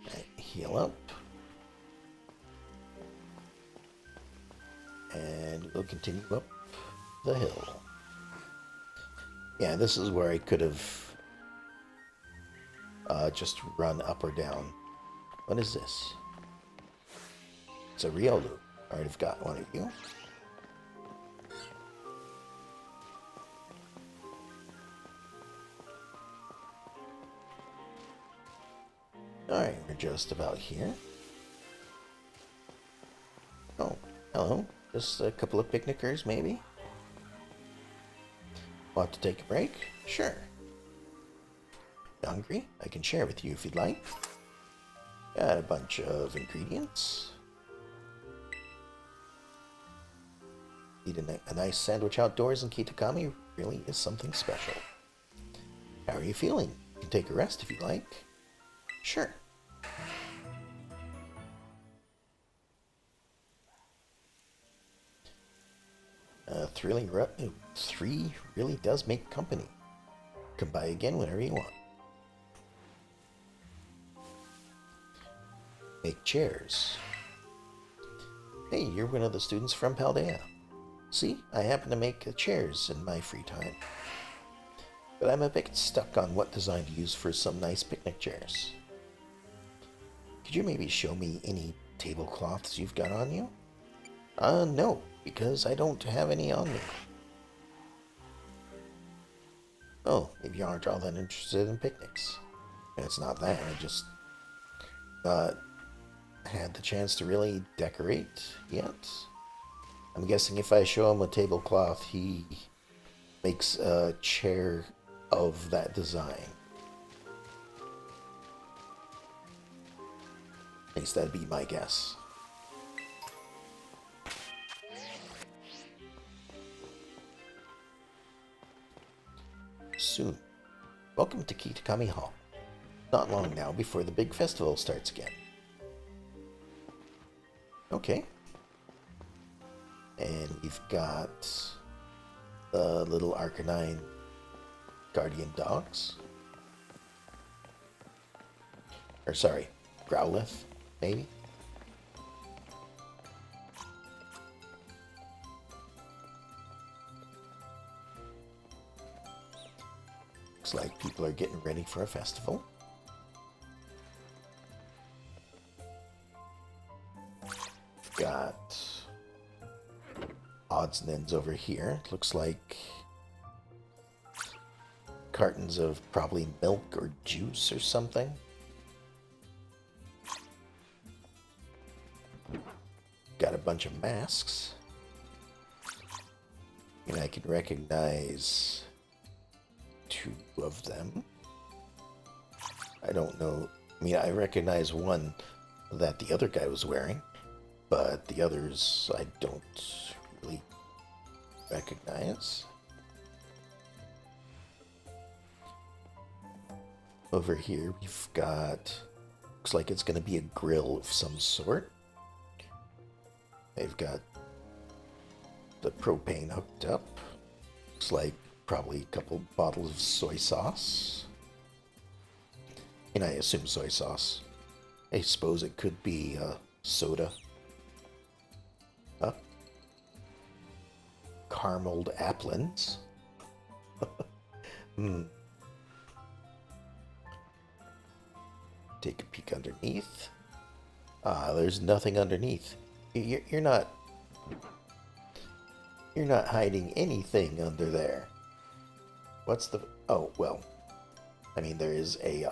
Right, heal up. And we'll continue up the hill. Yeah, this is where I could have just run up or down. What is this? It's a Riolu. Alright, I've got one of you. Alright, we're just about here. Oh, hello. Just a couple of picnickers, maybe? Want to take a break? Sure. Hungry? I can share with you if you'd like. Got a bunch of ingredients. Eating a nice sandwich outdoors in Kitakami really is something special. How are you feeling? You can take a rest if you'd like. Sure. Three really does make company. Come by again whenever you want. Make chairs. Hey, you're one of the students from Paldea. See, I happen to make chairs in my free time. But I'm a bit stuck on what design to use for some nice picnic chairs. Could you maybe show me any tablecloths you've got on you? No, because I don't have any on me. Oh, maybe you aren't all that interested in picnics. It's not that, I just not had the chance to really decorate yet. I'm guessing if I show him a tablecloth, he makes a chair of that design. At least that'd be my guess. Soon. Welcome to Kitakami Hall. Not long now before the big festival starts again. Okay. And we've got the little Arcanine guardian dogs. Or sorry, Growlithe, maybe? Looks like people are getting ready for a festival. Got odds and ends over here. Looks like cartons of probably milk or juice or something. Got a bunch of masks. And I can recognize 2 of them. I don't know. I mean, I recognize one that the other guy was wearing, but the others I don't really recognize. Over here we've got, looks like it's going to be a grill of some sort. They've got the propane hooked up. Looks like probably a couple bottles of soy sauce. And I assume soy sauce. I suppose it could be soda. Carameled applins. Take a peek underneath. There's nothing underneath. You're not hiding anything under there. What's the... Oh, well. I mean, there is a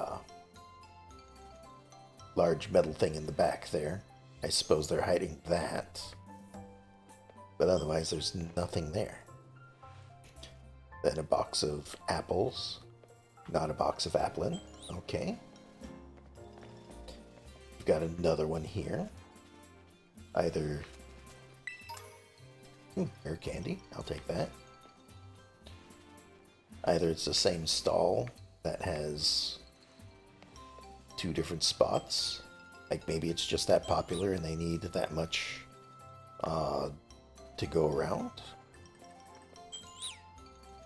large metal thing in the back there. I suppose they're hiding that. But otherwise, there's nothing there. Then a box of apples. Not a box of applin. Okay. We've got another one here. Either... air candy. I'll take that. Either it's the same stall that has 2 different spots. Like maybe it's just that popular and they need that much to go around.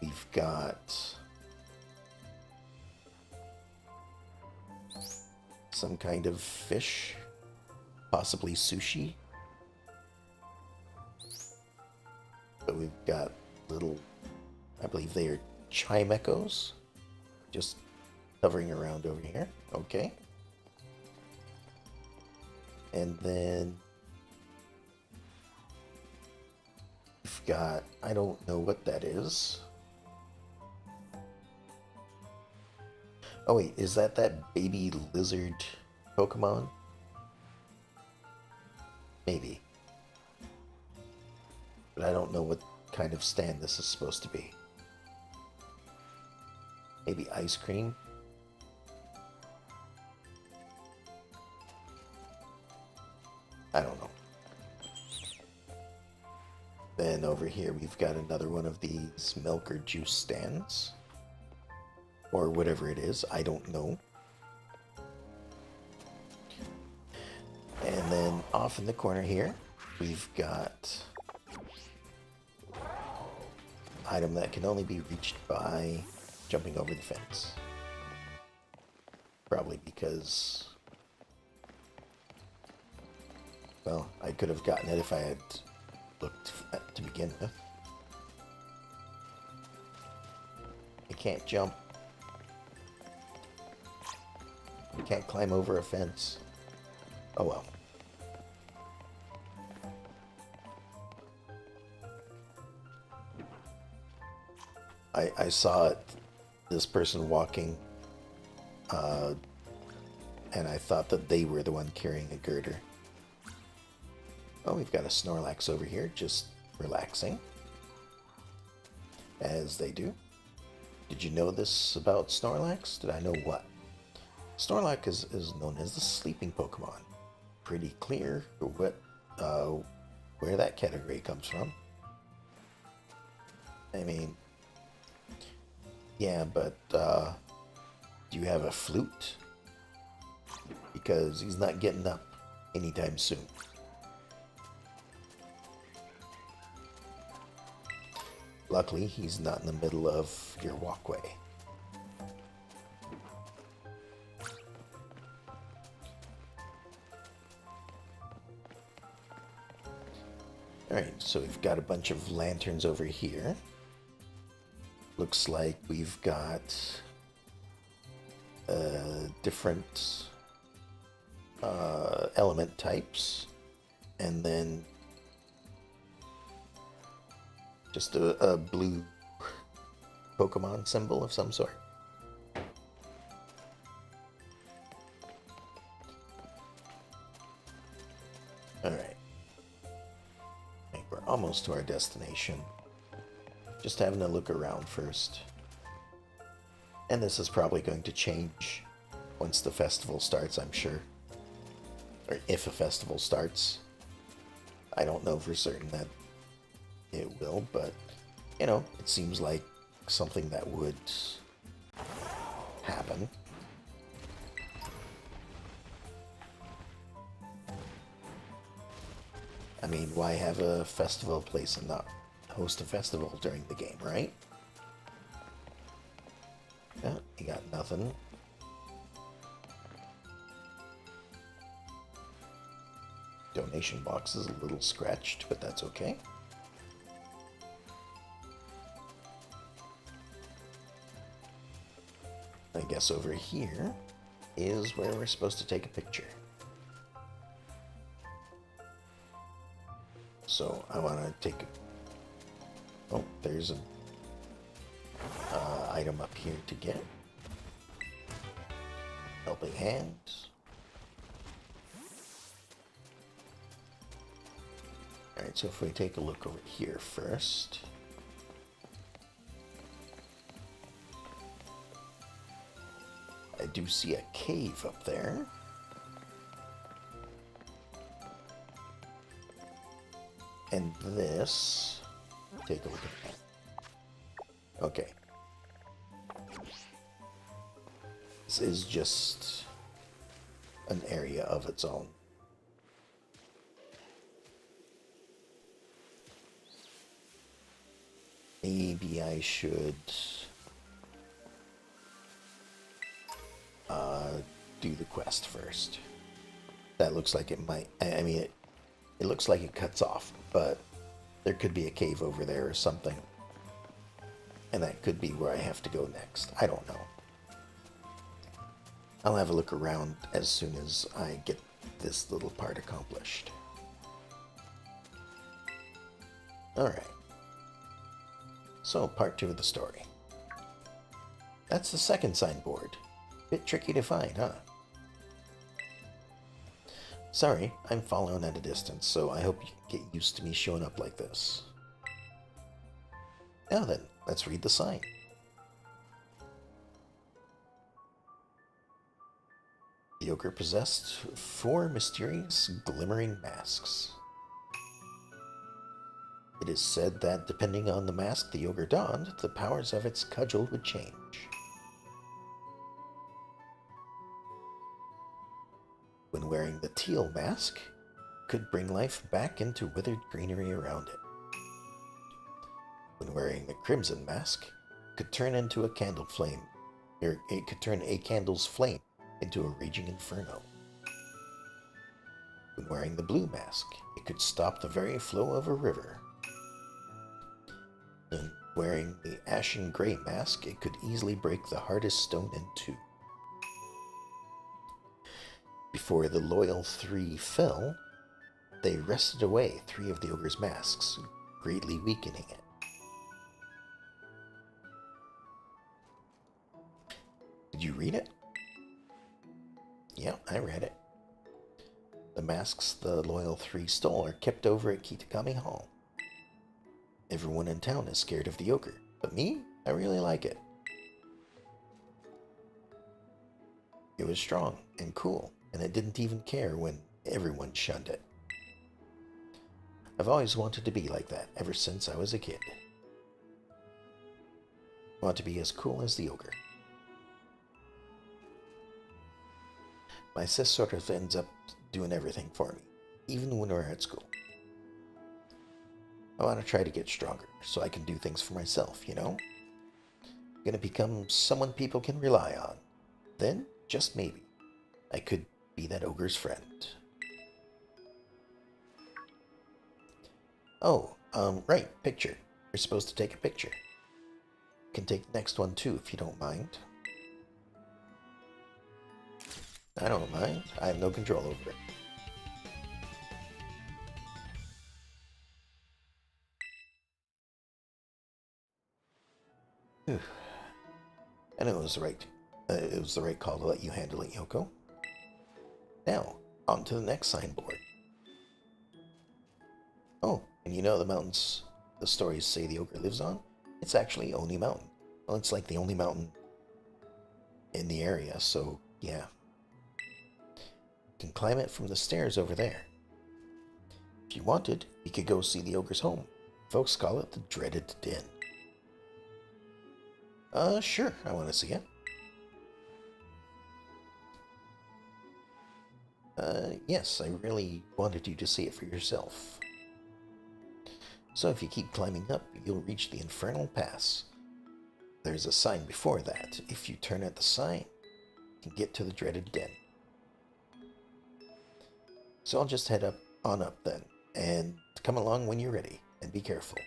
We've got some kind of fish, possibly sushi. But we've got little, I believe they are Chimecos, just hovering around over here. Okay. And then we've got, I don't know what that is. Oh wait, is that baby lizard Pokemon? Maybe. But I don't know what kind of stand this is supposed to be. Maybe ice cream? I don't know. Then over here we've got another one of these milk or juice stands. Or whatever it is, I don't know. And then off in the corner here, we've got item that can only be reached by jumping over the fence. Probably because Well, I could have gotten it if I had looked to begin with. I can't jump. I can't climb over a fence. Oh well. I saw it, this person walking, and I thought that they were the one carrying a girder. Oh, we've got a Snorlax over here, just relaxing. As they do. Did you know this about Snorlax? Did I know what? Snorlax is known as the sleeping Pokemon. Pretty clear what, where that category comes from. I mean, yeah, but do you have a flute? Because he's not getting up anytime soon. Luckily, he's not in the middle of your walkway. Alright, so we've got a bunch of lanterns over here. Looks like we've got different element types, and then just a blue Pokemon symbol of some sort. Alright. I think we're almost to our destination. Just having a look around first. And this is probably going to change once the festival starts, I'm sure. Or if a festival starts. I don't know for certain that it will, but, you know, it seems like something that would happen. I mean, why have a festival place and not host a festival during the game, right? Yeah, you got nothing. Donation box is a little scratched, but that's okay. I guess over here is where we're supposed to take a picture. So I want to take a... Oh, there's an item up here to get. Helping hands. Alright, so if we take a look over here first. I do see a cave up there. And this, take a look at that. Okay. This is just an area of its own. Maybe I should do the quest first. That looks like it might, I mean, it looks like it cuts off, but there could be a cave over there or something. And that could be where I have to go next. I don't know. I'll have a look around as soon as I get this little part accomplished. Alright. So, part 2 of the story. That's the second signboard. Bit tricky to find, huh? Sorry, I'm following at a distance, so I hope you get used to me showing up like this. Now then, let's read the sign. The ogre possessed 4 mysterious, glimmering masks. It is said that depending on the mask the ogre donned, the powers of its cudgel would change. When wearing the teal mask, could bring life back into withered greenery around it. When wearing the crimson mask, could turn into a candle flame, or it could turn a candle's flame into a raging inferno. When wearing the blue mask, it could stop the very flow of a river. When wearing the ashen gray mask, it could easily break the hardest stone in two. Before the loyal three fell, they wrested away three of the ogre's masks, greatly weakening it. Did you read it? Yeah, I read it. The masks the loyal three stole are kept over at Kitakami Hall. Everyone in town is scared of the ogre, but me, I really like it. It was strong and cool, and it didn't even care when everyone shunned it. I've always wanted to be like that ever since I was a kid. I want to be as cool as the ogre. My sis sort of ends up doing everything for me, even when we're at school. I want to try to get stronger so I can do things for myself, you know? I'm gonna become someone people can rely on. Then, just maybe, I could be that ogre's friend. Oh, right, picture. You're supposed to take a picture. You can take the next one too if you don't mind. I don't mind. I have no control over it. Whew. I know it was the right call to let you handle it, Yoko. Now, on to the next signboard. Oh, and you know the mountains the stories say the ogre lives on? It's actually Oni Mountain. Well, it's like the only mountain in the area, so yeah. You can climb it from the stairs over there. If you wanted, we could go see the ogre's home. Folks call it the Dreaded Den. Sure, I want to see it. Yes, I really wanted you to see it for yourself. So if you keep climbing up, you'll reach the Infernal Pass. There's a sign before that. If you turn at the sign, you can get to the Dreaded Den. So I'll just head on up then, and come along when you're ready, and be careful.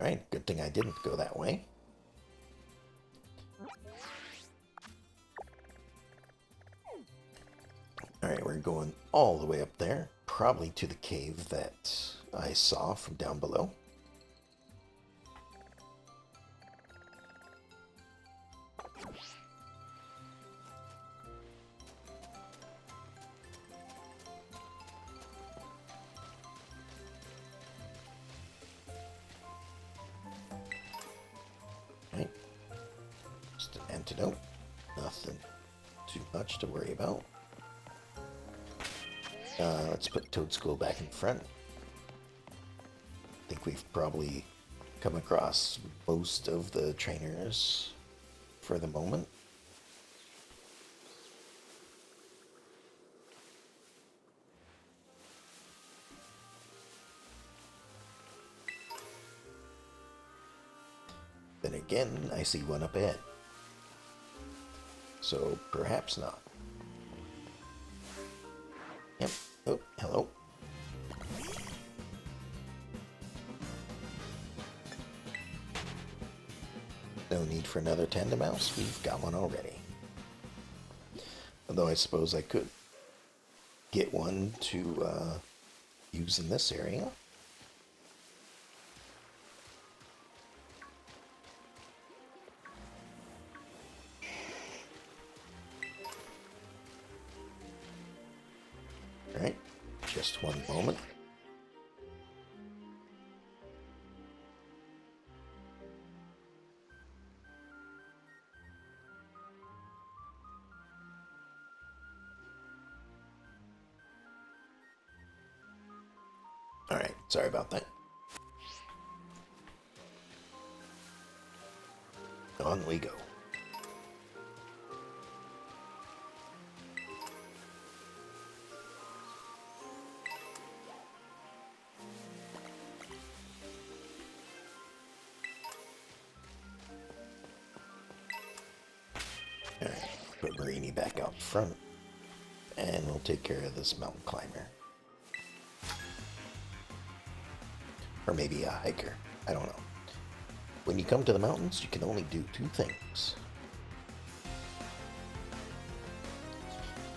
Alright, good thing I didn't go that way. Alright, we're going all the way up there, probably to the cave that I saw from down below. Right, just an antidote, nothing too much to worry about. Let's put Toad School back in front. I think we've probably come across most of the trainers for the moment. Then again, I see one up ahead. So perhaps not. Yep. Oh, hello. No need for another tandem mouse. We've got one already. Although I suppose I could get one to use in this area. Alright, just one moment. Alright, sorry about that. On we go. me back out front, and we'll take care of this mountain climber. Or maybe a hiker. I don't know. When you come to the mountains, you can only do two things.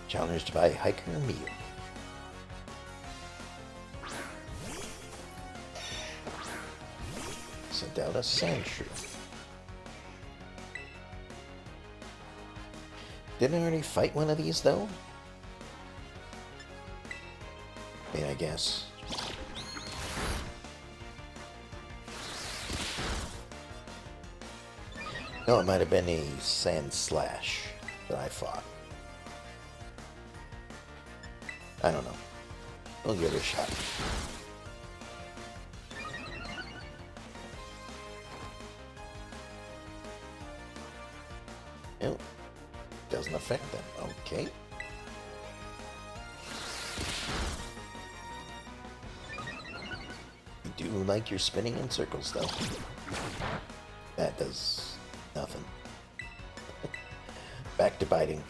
Challenged by hiker or meal. Sent out a sand shrew. Didn't I already fight one of these, though? I mean, I guess. No, it might have been a sand slash that I fought. I don't know. We'll give it a shot. Nope. Doesn't affect them. Okay. You do like your spinning in circles, though. That does nothing. Back to biting.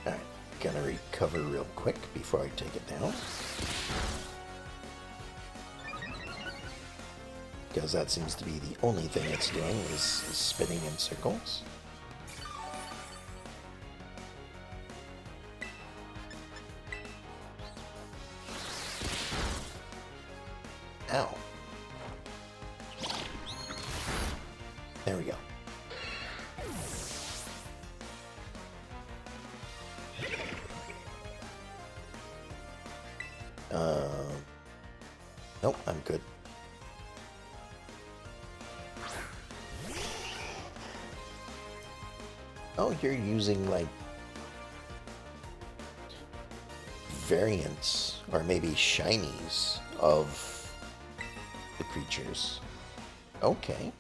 Alright, gonna recover real quick before I take it down. Because that seems to be the only thing it's doing is spinning in circles. Ow. There we go. Nope, I'm good. Oh, you're using, like, variants, or maybe shinies of the creatures. Okay.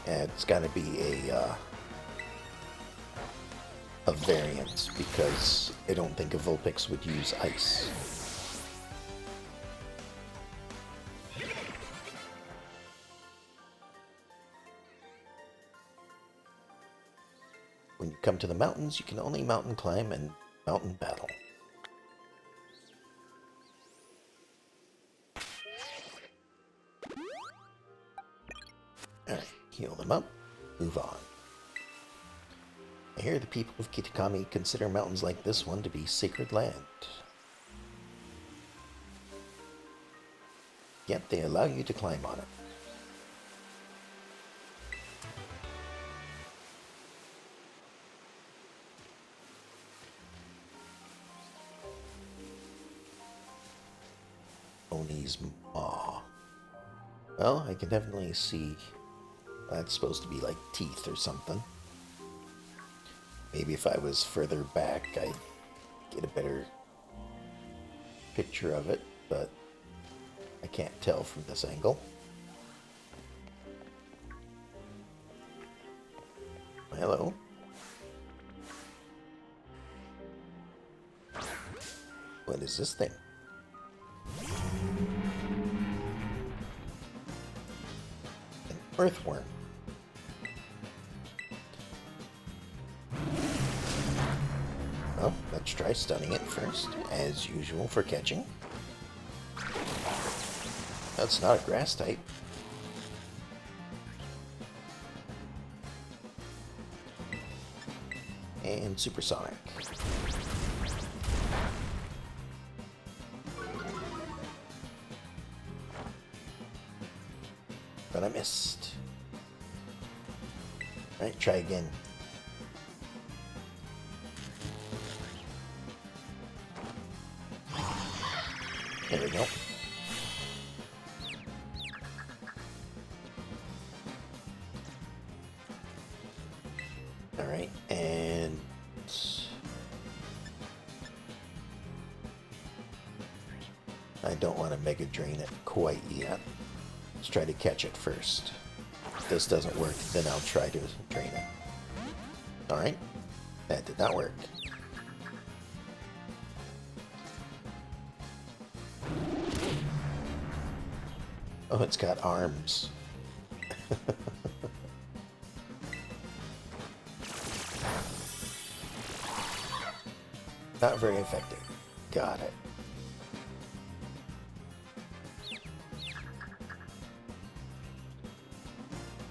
Yeah, it's gotta be a variant, because I don't think a Vulpix would use ice. When you come to the mountains, you can only mountain climb and mountain battle. Alright, heal them up, move on. I hear the people of Kitakami consider mountains like this one to be sacred land. Yet they allow you to climb on it. Oni's maw. Well, I can definitely see that's supposed to be like teeth or something. Maybe if I was further back, I'd get a better picture of it, but I can't tell from this angle. Hello. What is this thing? An earthworm. Well, let's try stunning it first, as usual for catching. That's not a grass type. And supersonic. But I missed. Alright, try again. There we go. I don't want to Mega Drain it quite yet. Let's try to catch it first. If this doesn't work, then I'll try to drain it. Alright. That did not work. Oh, it's got arms. Not very effective. Got it.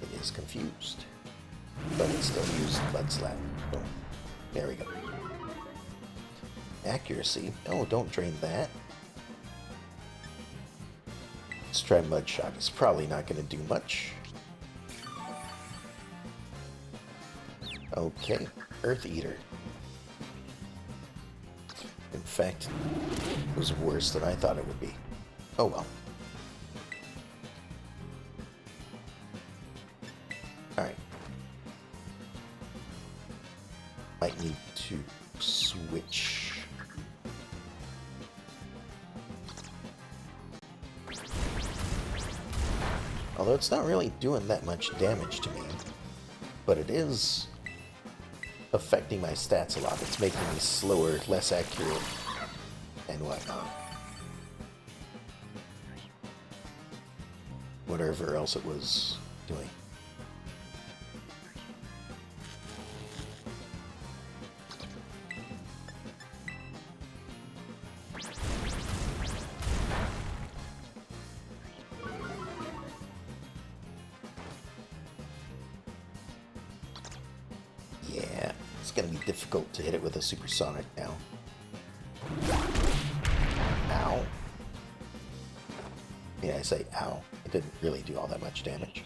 It is confused. But it still used Blood Slap. Oh, there we go. Accuracy. Oh, don't drain that. Let's try Mud Shock. It's probably not going to do much. Okay. Earth Eater. In fact, it was worse than I thought it would be. Oh well. Alright. Might need to switch. Although it's not really doing that much damage to me. But it is affecting my stats a lot. It's making me slower, less accurate, and whatnot. Whatever else it was doing. Yeah, it's gonna be difficult to hit it with a supersonic now. Ow. Yeah, I say ow. It didn't really do all that much damage.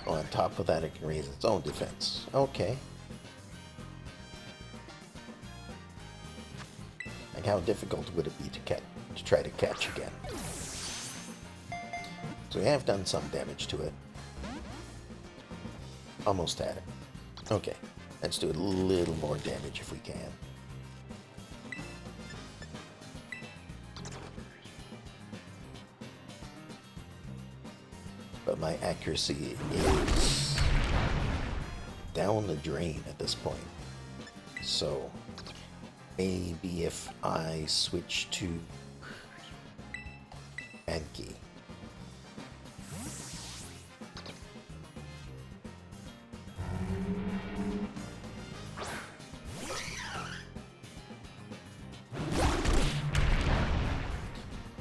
Oh, on top of that, it can raise its own defense. Okay. And how difficult would it be to try to catch again? So we have done some damage to it. Almost had it. Okay, let's do a little more damage if we can. But my accuracy is down the drain at this point. So maybe if I switch to Anki.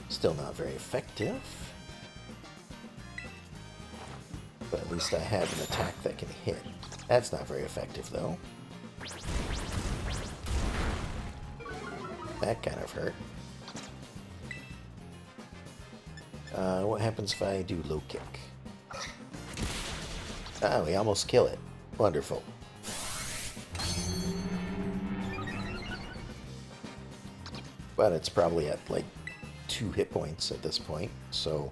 Still not very effective. But at least I have an attack that can hit. That's not very effective, though. That kind of hurt. What happens if I do low kick? Ah, we almost kill it. Wonderful. But it's probably at, like, 2 hit points at this point, so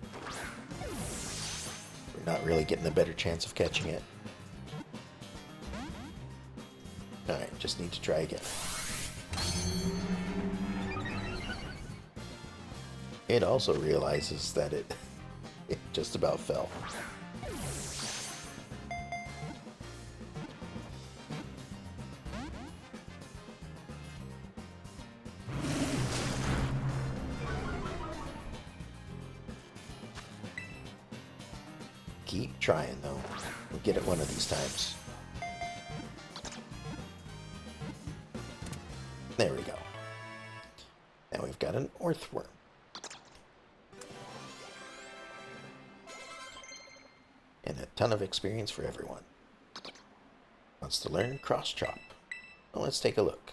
we're not really getting a better chance of catching it. Alright, just need to try again. It also realizes that it just about fell. Keep trying, though. We'll get it one of these times. There we go. Now we've got an earthworm. And a ton of experience for everyone. Wants to learn cross chop. Well, let's take a look.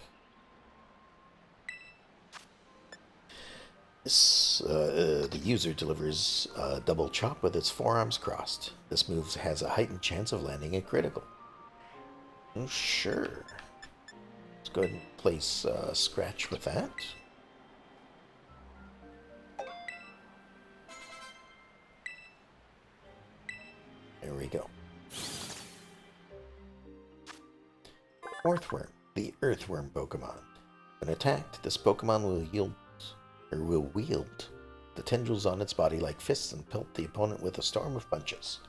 The user delivers a double chop with its forearms crossed. This move has a heightened chance of landing a critical. Oh, sure. Let's go ahead and place Scratch with that. There we go. Earthworm. The Earthworm Pokemon. When attacked, this Pokemon will wield the tendrils on its body like fists and pelt the opponent with a storm of punches.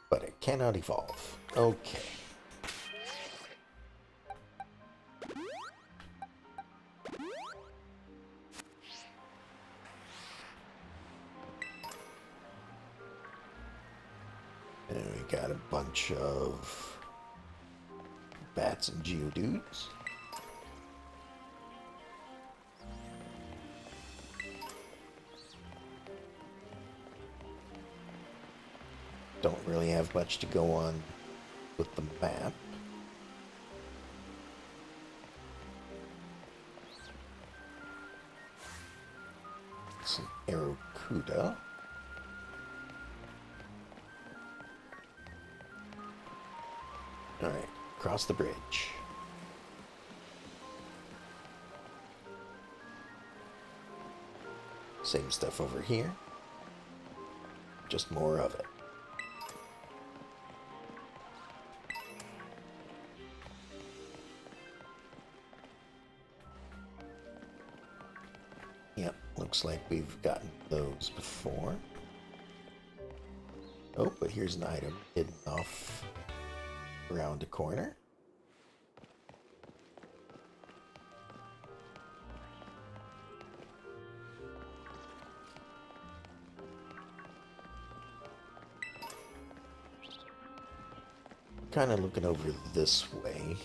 But it cannot evolve. Okay. And we got a bunch of bats and geodudes. Don't really have much to go on with the map. Some Aerocuda. Alright, cross the bridge. Same stuff over here. Just more of it. Yep, looks like we've gotten those before. Oh, but here's an item hidden off around a corner. Kind of looking over this way,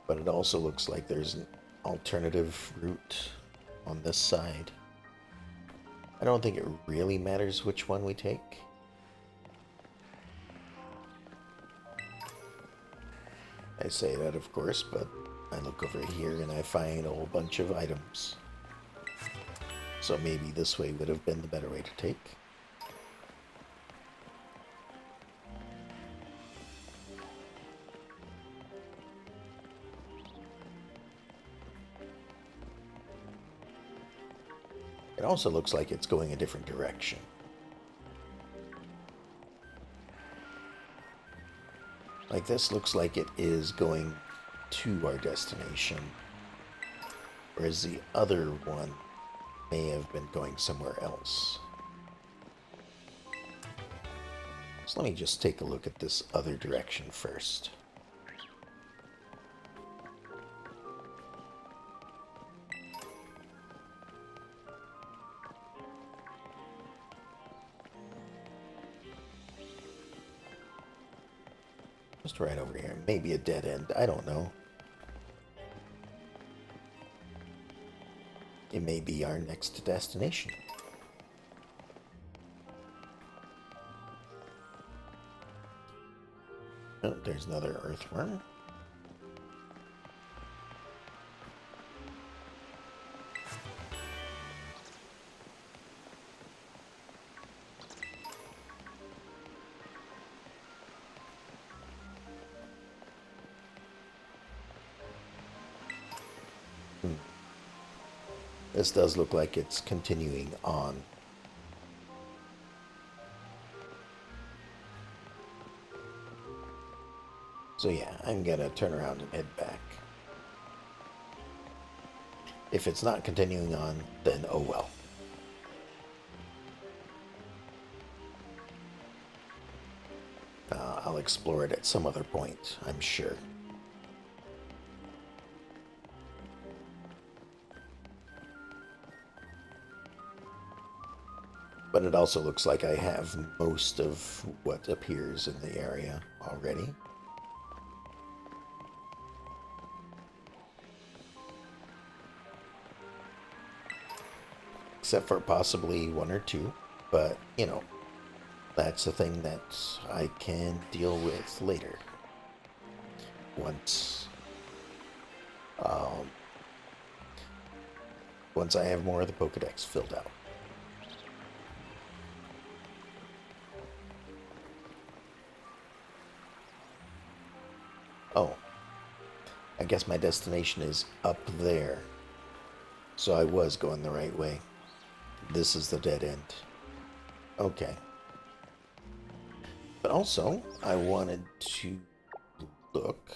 but it also looks like there's an alternative route on this side. I don't think it really matters which one we take. I say that, of course, but I look over here and I find a whole bunch of items. So maybe this way would have been the better way to take. It also looks like it's going a different direction. Like this looks like it is going to our destination, whereas the other one may have been going somewhere else. So let me just take a look at this other direction first. Just right over here. Maybe a dead end. I don't know. It may be our next destination. Oh, there's another earthworm. This does look like it's continuing on. So yeah, I'm gonna turn around and head back. If it's not continuing on, then oh well. I'll explore it at some other point, I'm sure. But it also looks like I have most of what appears in the area already. Except for possibly one or two. But, you know, that's a thing that I can deal with later. Once I have more of the Pokedex filled out. Oh, I guess my destination is up there. So I was going the right way. This is the dead end. Okay. But also, I wanted to look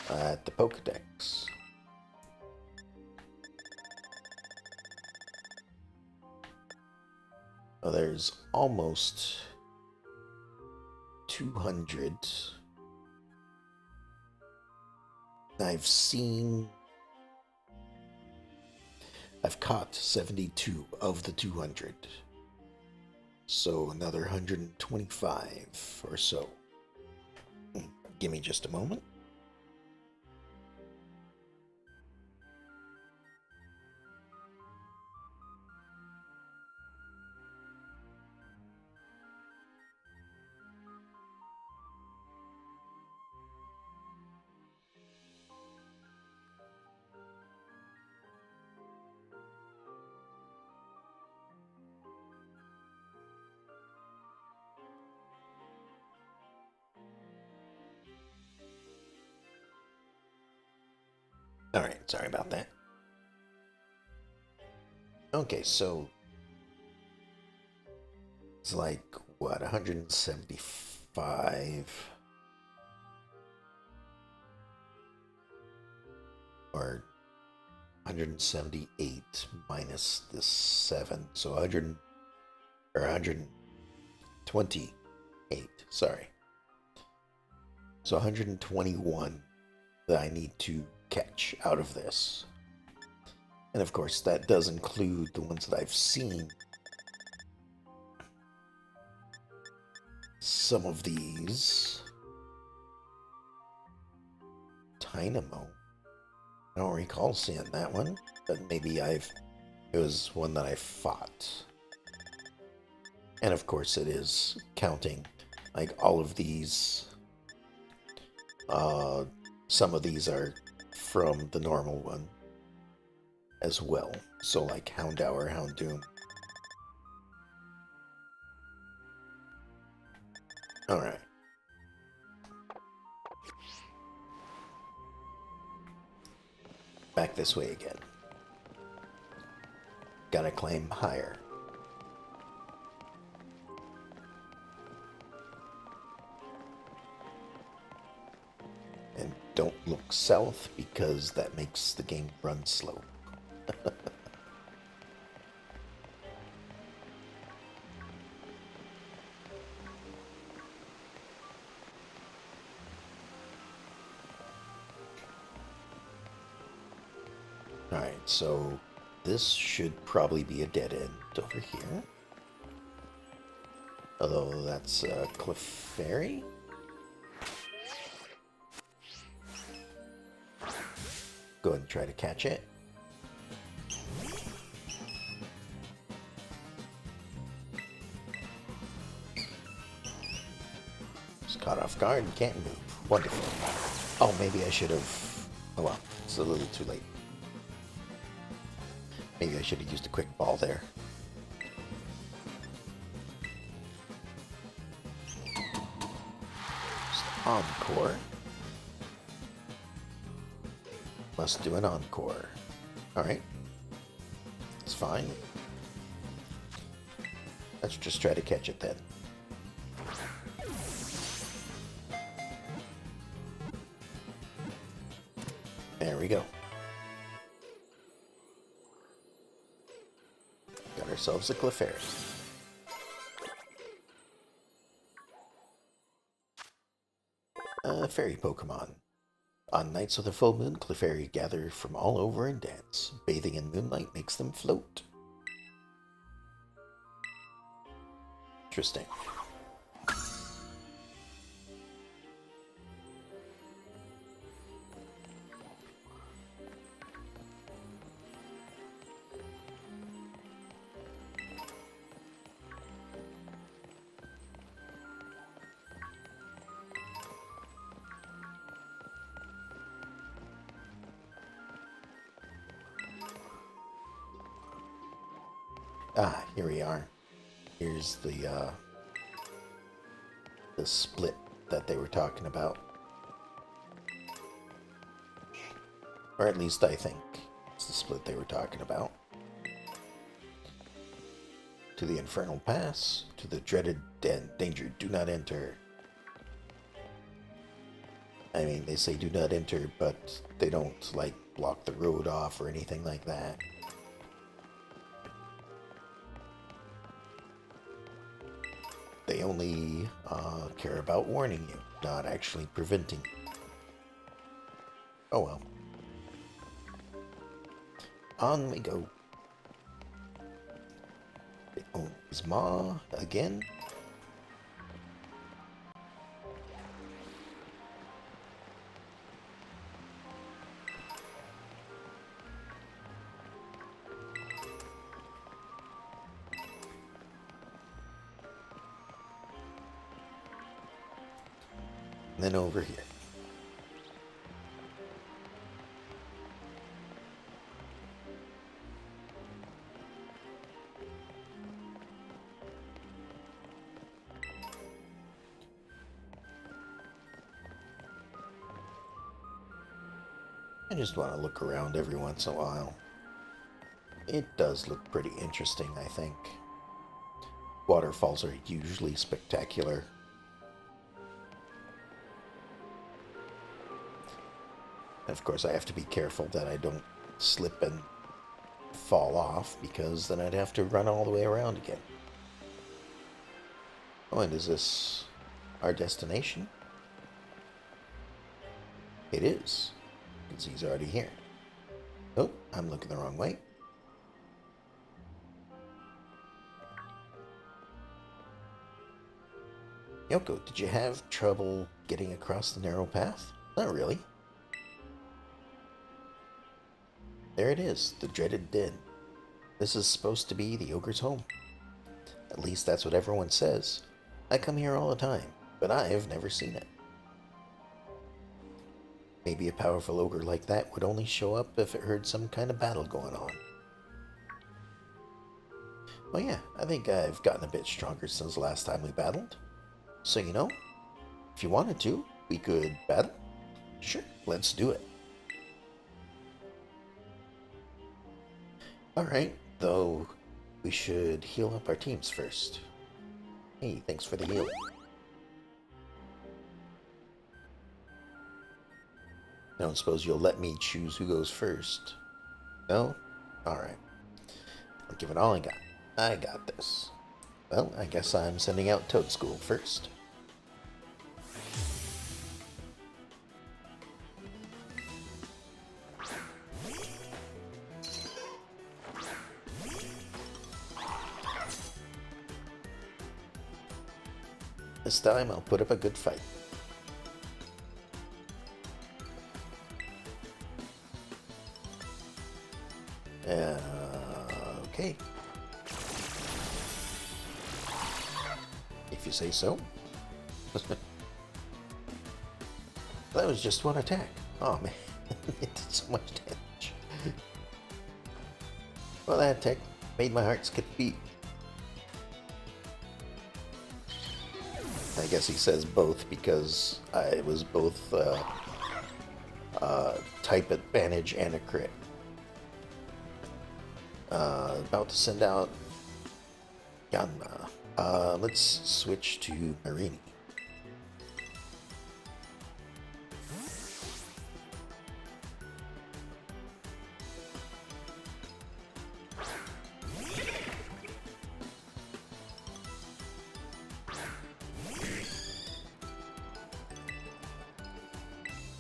at the Pokedex. Oh, there's almost 200. I've caught 72 of the 200. So another 125 or so. Give me just a moment. Alright, sorry about that. Okay, so it's like, what, 175? Or 178 minus this 7, so 100, or 128, sorry. So 121 that I need to catch out of this. And of course, that does include the ones that I've seen. Some of these. Dynamo. I don't recall seeing that one, but maybe it was one that I fought. And of course, it is counting like all of these. Some of these are from the normal one as well. So like Houndour, Houndoom. Alright. Back this way again. Gotta climb higher. And don't look south because that makes the game run slow. Alright, so this should probably be a dead end over here. Although that's a Clefairy. Go ahead and try to catch it. Just caught off guard and can't move. Wonderful. Oh, maybe I should have... Oh well, it's a little too late. Maybe I should have used a quick ball there. Just encore. Must do an encore. Alright. It's fine. Let's just try to catch it then. There we go. Got ourselves a Clefairy. Fairy Pokemon. On nights of the full moon, Clefairy gather from all over and dance. Bathing in moonlight makes them float. Interesting. Ah, here we are. Here's the split that they were talking about. Or at least I think it's the split they were talking about. To the infernal pass, to the dreaded danger, do not enter. I mean, they say do not enter, but they don't, like, block the road off or anything like that. They only care about warning you, not actually preventing you. Oh well. On we go. Oh, is Ma again? And then over here. I just want to look around every once in a while. It does look pretty interesting, I think. Waterfalls are usually spectacular. And of course, I have to be careful that I don't slip and fall off, because then I'd have to run all the way around again. Oh, and is this our destination? It is, because he's already here. Oh, I'm looking the wrong way. Yoko, did you have trouble getting across the narrow path? Not really. There it is, the dreaded den. This is supposed to be the ogre's home. At least that's what everyone says. I come here all the time, but I've never seen it. Maybe a powerful ogre like that would only show up if it heard some kind of battle going on. Well, yeah, I think I've gotten a bit stronger since the last time we battled. So, you know, if you wanted to, we could battle. Sure, let's do it. Alright, though we should heal up our teams first. Hey, thanks for the heal. I don't suppose you'll let me choose who goes first. No? Alright. I'll give it all I got. I got this. Well, I guess I'm sending out Toad School first. This time I'll put up a good fight. Okay. If you say so. That was just one attack. Oh man, it did so much damage. Well, that attack made my heart skip a beat. I guess he says both because it was both type advantage and a crit. About to send out Yanma. Let's switch to Marini.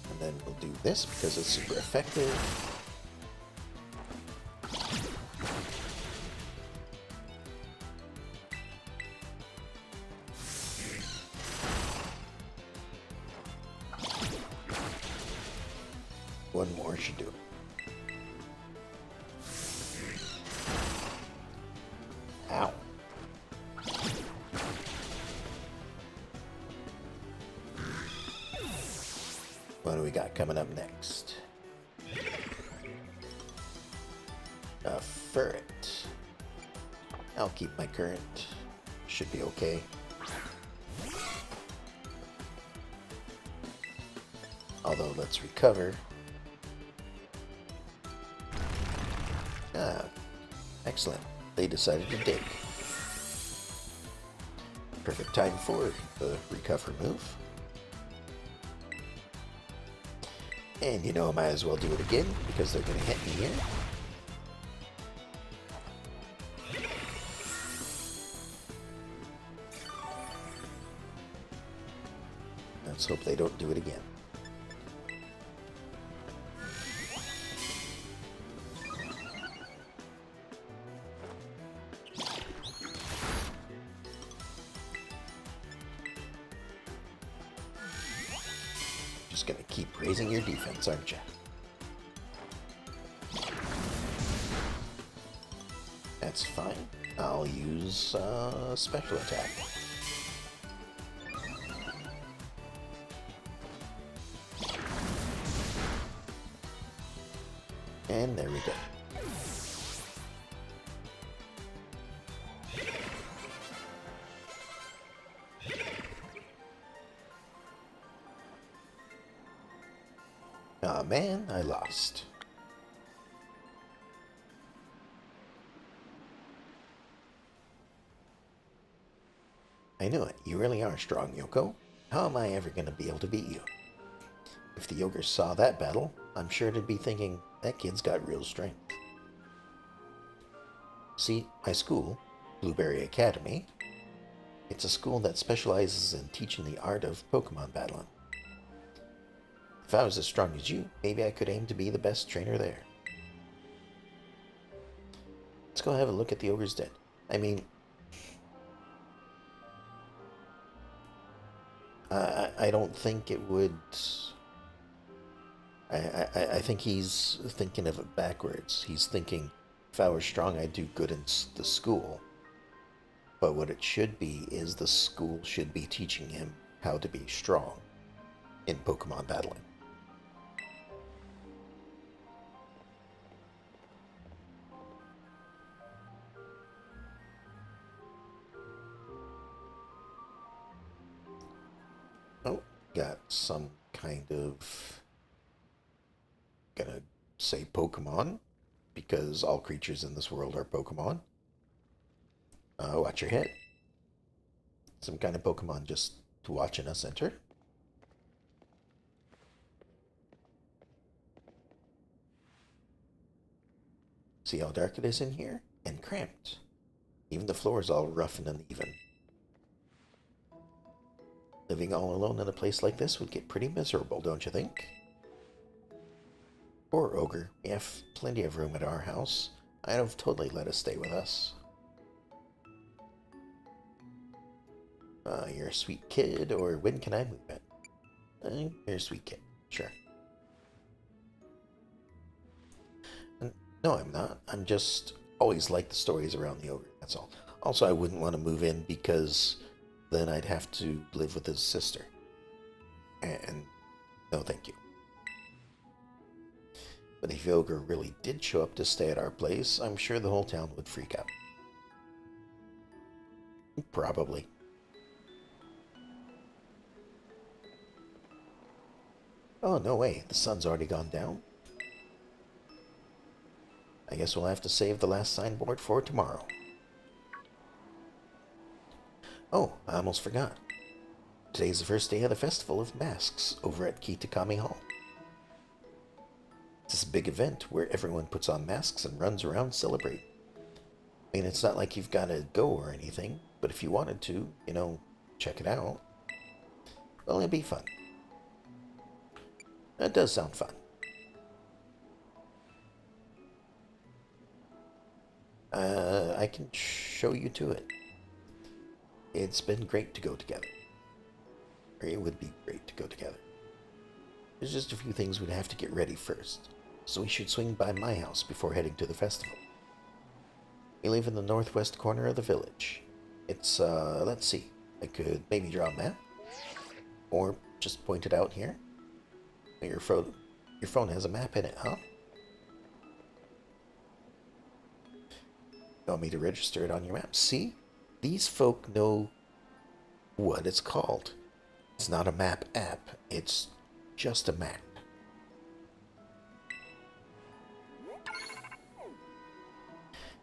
And then we'll do this because it's super effective. One more should do it. Ow. What do we got coming up next? A ferret. I'll keep my current. Should be okay. Although, let's recover. Ah, excellent. They decided to dig. Perfect time for the recover move. And you know, I might as well do it again because they're going to hit me here. Let's hope they don't do it again. Just gonna keep raising your defense, aren't you? That's fine. I'll use special attack. And there we go. Aw, man, I lost. I knew it. You really are strong, Yoko. How am I ever going to be able to beat you? If the ogres saw that battle, I'm sure they'd be thinking, that kid's got real strength. See, my school, Blueberry Academy, it's a school that specializes in teaching the art of Pokemon battling. If I was as strong as you, maybe I could aim to be the best trainer there. Let's go have a look at the ogre's den. I mean, I don't think it would... I think he's thinking of it backwards. He's thinking, if I were strong, I'd do good in the school. But what it should be is the school should be teaching him how to be strong in Pokemon battling. Oh, got some kind of... gonna say Pokemon, because all creatures in this world are Pokemon. Watch your head. Some kind of Pokemon just watching us enter. See how dark it is in here? And cramped. Even the floor is all rough and uneven. Living all alone in a place like this would get pretty miserable, don't you think? Poor ogre. We have plenty of room at our house. I'd have totally let us stay with us. You're a sweet kid, or when can I move in? You're a sweet kid. Sure. No, I'm not. I'm just always liked the stories around the ogre, that's all. Also, I wouldn't want to move in because then I'd have to live with his sister. And no thank you. But if the ogre really did show up to stay at our place, I'm sure the whole town would freak out. Probably. Oh, no way. The sun's already gone down. I guess we'll have to save the last signboard for tomorrow. Oh, I almost forgot. Today's the first day of the Festival of Masks over at Kitakami Hall. It's this big event where everyone puts on masks and runs around celebrating. I mean, it's not like you've got to go or anything, but if you wanted to, you know, check it out. Well, it'd be fun. That does sound fun. I can show you to it. It's been great to go together. Or it would be great to go together. There's just a few things we'd have to get ready first, so we should swing by my house before heading to the festival. We live in the northwest corner of the village. It's, let's see. I could maybe draw a map, or just point it out here. Your phone has a map in it, huh? You want me to register it on your map? See? These folk know what it's called. It's not a map app. It's just a map.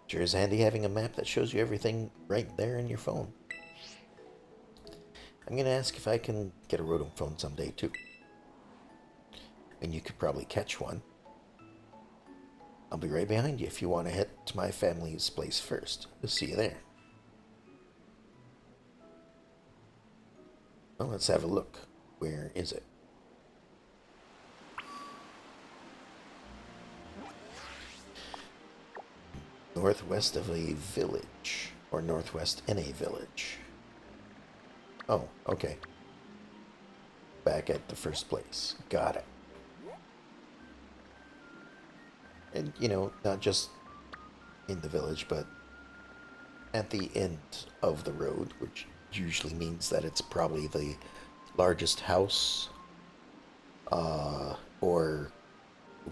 Sure is handy having a map that shows you everything right there in your phone. I'm gonna ask if I can get a rotom phone someday too. And you could probably catch one. I'll be right behind you if you want to head to my family's place first. We'll see you there. Well, let's have a look. Where is it? Northwest of a village. Or northwest in a village. Oh, okay. Back at the first place. Got it. And, you know, not just in the village, but at the end of the road, which usually means that it's probably the largest house or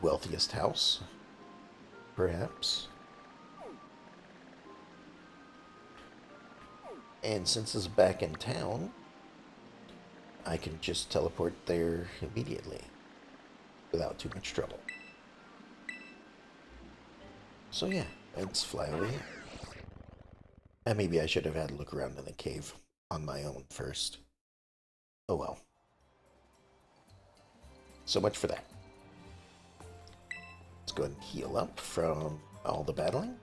wealthiest house, perhaps. And since it's back in town, I can just teleport there immediately without too much trouble. So yeah, let's fly over here. And maybe I should have had a look around in the cave on my own first. Oh well. So much for that. Let's go ahead and heal up from all the battling.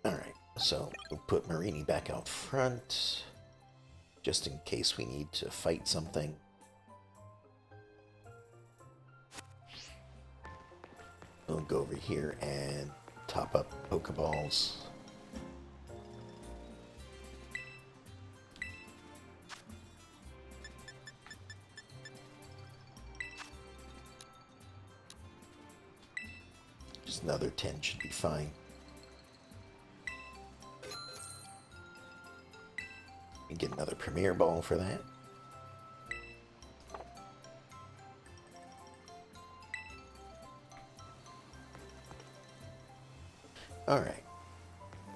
Alright, so we'll put Marini back out front, just in case we need to fight something. We'll go over here and top up Pokeballs. Just another 10 should be fine. And get another Premier Ball for that. Alright,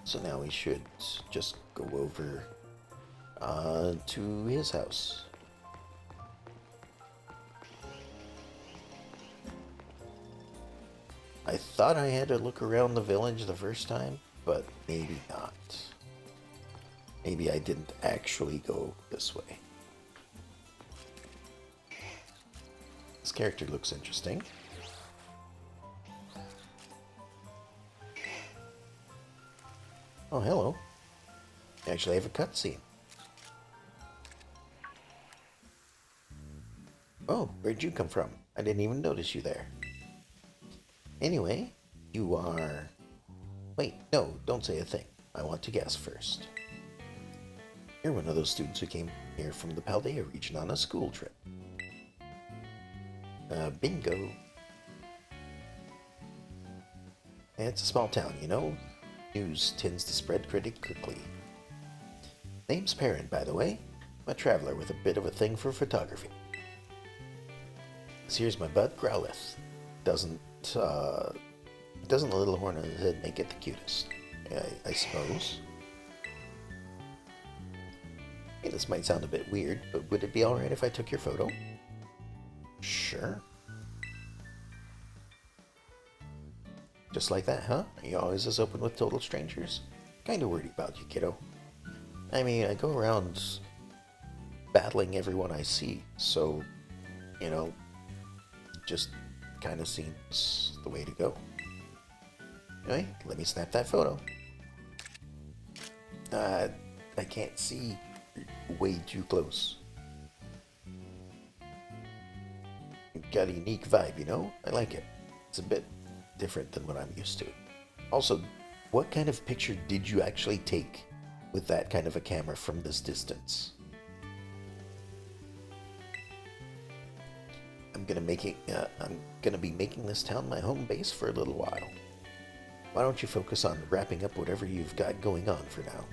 so now we should just go over to his house. I thought I had to look around the village the first time, but maybe not. Maybe I didn't actually go this way. This character looks interesting. Oh, hello. I actually have a cutscene. Oh, where'd you come from? I didn't even notice you there. Anyway, you are... Wait, no, don't say a thing. I want to guess first. You're one of those students who came here from the Paldea region on a school trip. Bingo. It's a small town, you know. News tends to spread pretty quickly. Name's Perrin, by the way. I'm a traveler with a bit of a thing for photography. So here's my bud, Growlithe. Doesn't the little horn on his head make it the cutest? I suppose. Hey, this might sound a bit weird, but would it be alright if I took your photo? Sure. Just like that, huh? Are you always as open with total strangers? Kinda worried about you, kiddo. I mean, I go around battling everyone I see, so, you know, just kinda seems the way to go. Anyway, let me snap that photo. I can't see way too close. You've got a unique vibe, you know? I like it. It's a bit different than what I'm used to. Also, what kind of picture did you actually take with that kind of a camera from this distance? I'm gonna be making this town my home base for a little while. Why don't you focus on wrapping up whatever you've got going on for now?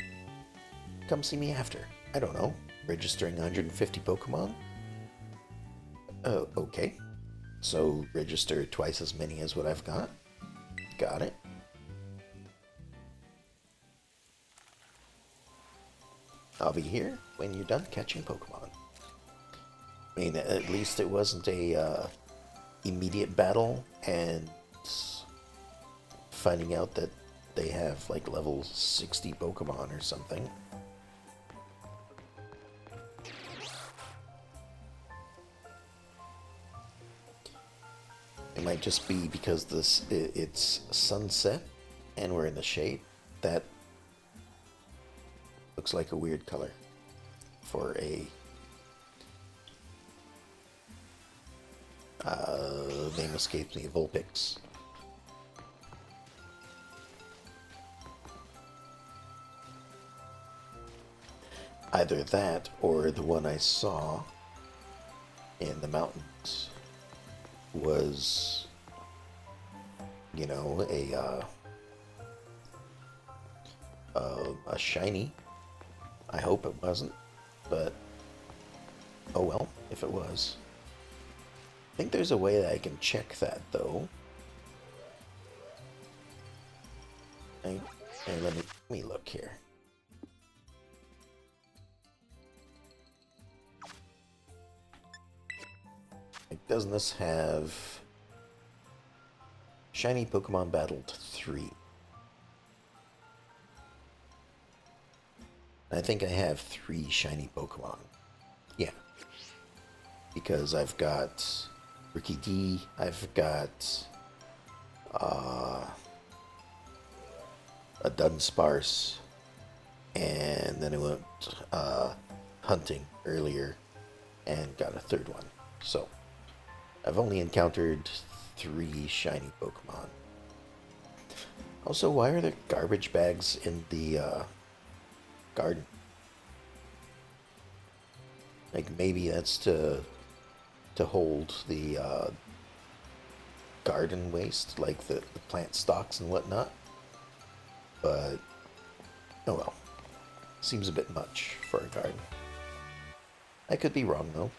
Come see me after. I don't know, registering 150 Pokemon? Okay. So register twice as many as what I've got? Got it. I'll be here when you're done catching Pokemon. I mean, at least it wasn't a immediate battle, and finding out that they have like level 60 Pokemon or something. It might just be because it's sunset and we're in the shade. That looks like a weird color for a name escapes me, Vulpix. Either that or the one I saw in the mountains was, you know, a shiny. I hope it wasn't, but oh well, if it was. I think there's a way that I can check that, though. Hey, let me look here. Like, doesn't this have Shiny Pokemon Battled 3? I think I have 3 shiny Pokemon. Yeah. Because I've got Ricky D, I've got a Dunsparce, and then I went hunting earlier and got a 3rd one. So I've only encountered 3 shiny Pokemon. Also, why are there garbage bags in the garden? Like, maybe that's to hold the garden waste, like the plant stalks and whatnot. But oh well, seems a bit much for a garden. I could be wrong though.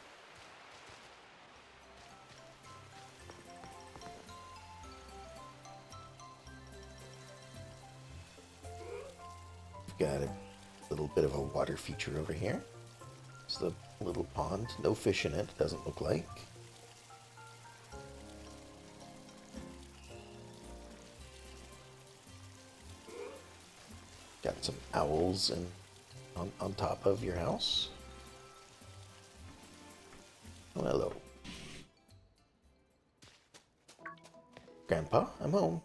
We've got a little bit of a water feature over here. It's the little pond. No fish in it, doesn't look like. Got some owls on top of your house. Oh, hello. Grandpa, I'm home.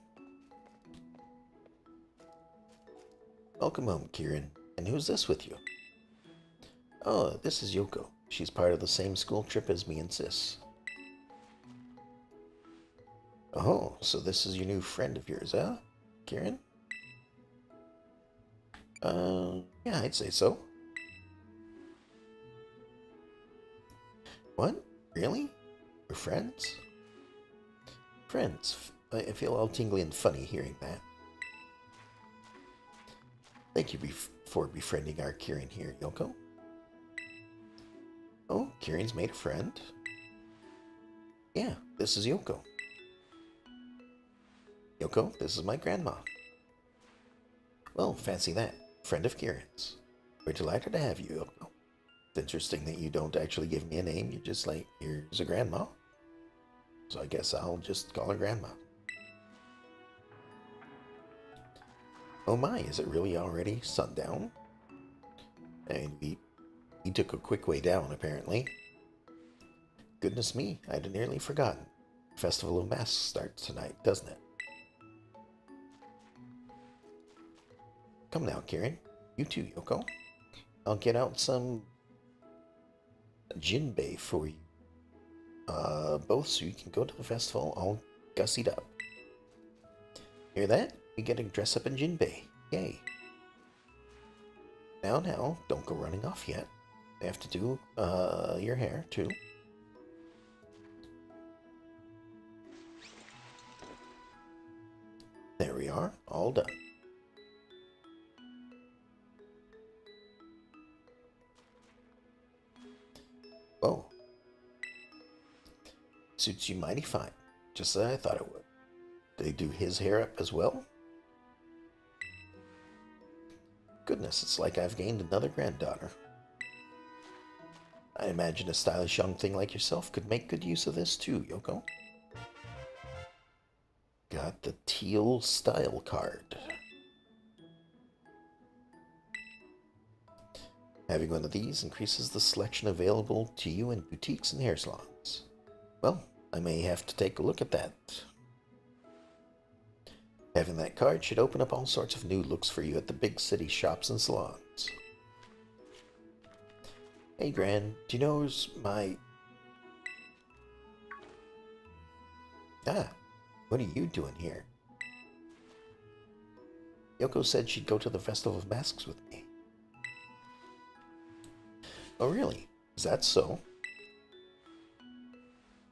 Welcome home, Kieran. And who's this with you? Oh, this is Yoko. She's part of the same school trip as me and Sis. Oh, so this is your new friend of yours, huh, Kieran? Yeah, I'd say so. What? Really? We're friends? Friends. I feel all tingly and funny hearing that. Thank you for befriending our Kieran here, Yoko. Oh, Kieran's made a friend? Yeah, this is Yoko. Yoko, this is my grandma. Well, fancy that. Friend of Kieran's. We're delighted to have you, Yoko. It's interesting that you don't actually give me a name. You're just like, here's a grandma. So I guess I'll just call her grandma. Oh my, is it really already sundown? And we took a quick way down, apparently. Goodness me, I'd nearly forgotten. Festival of Masks starts tonight, doesn't it? Come now, Kieran. You too, Yoko. I'll get out some jinbei for you. Both so you can go to the festival all gussied up. Hear that? We get to dress up in jinbei. Yay. Now, don't go running off yet. I have to do your hair, too. There we are, all done. Oh. Suits you mighty fine, just as I thought it would. Did they do his hair up as well? Good goodness, it's like I've gained another granddaughter. I imagine a stylish young thing like yourself could make good use of this too, Yoko. Got the teal style card. Having one of these increases the selection available to you in boutiques and hair salons. Well, I may have to take a look at that. Having that card should open up all sorts of new looks for you at the big city shops and salons. Hey, Gran, do you know my... Ah, what are you doing here? Yoko said she'd go to the Festival of Masks with me. Oh, really? Is that so?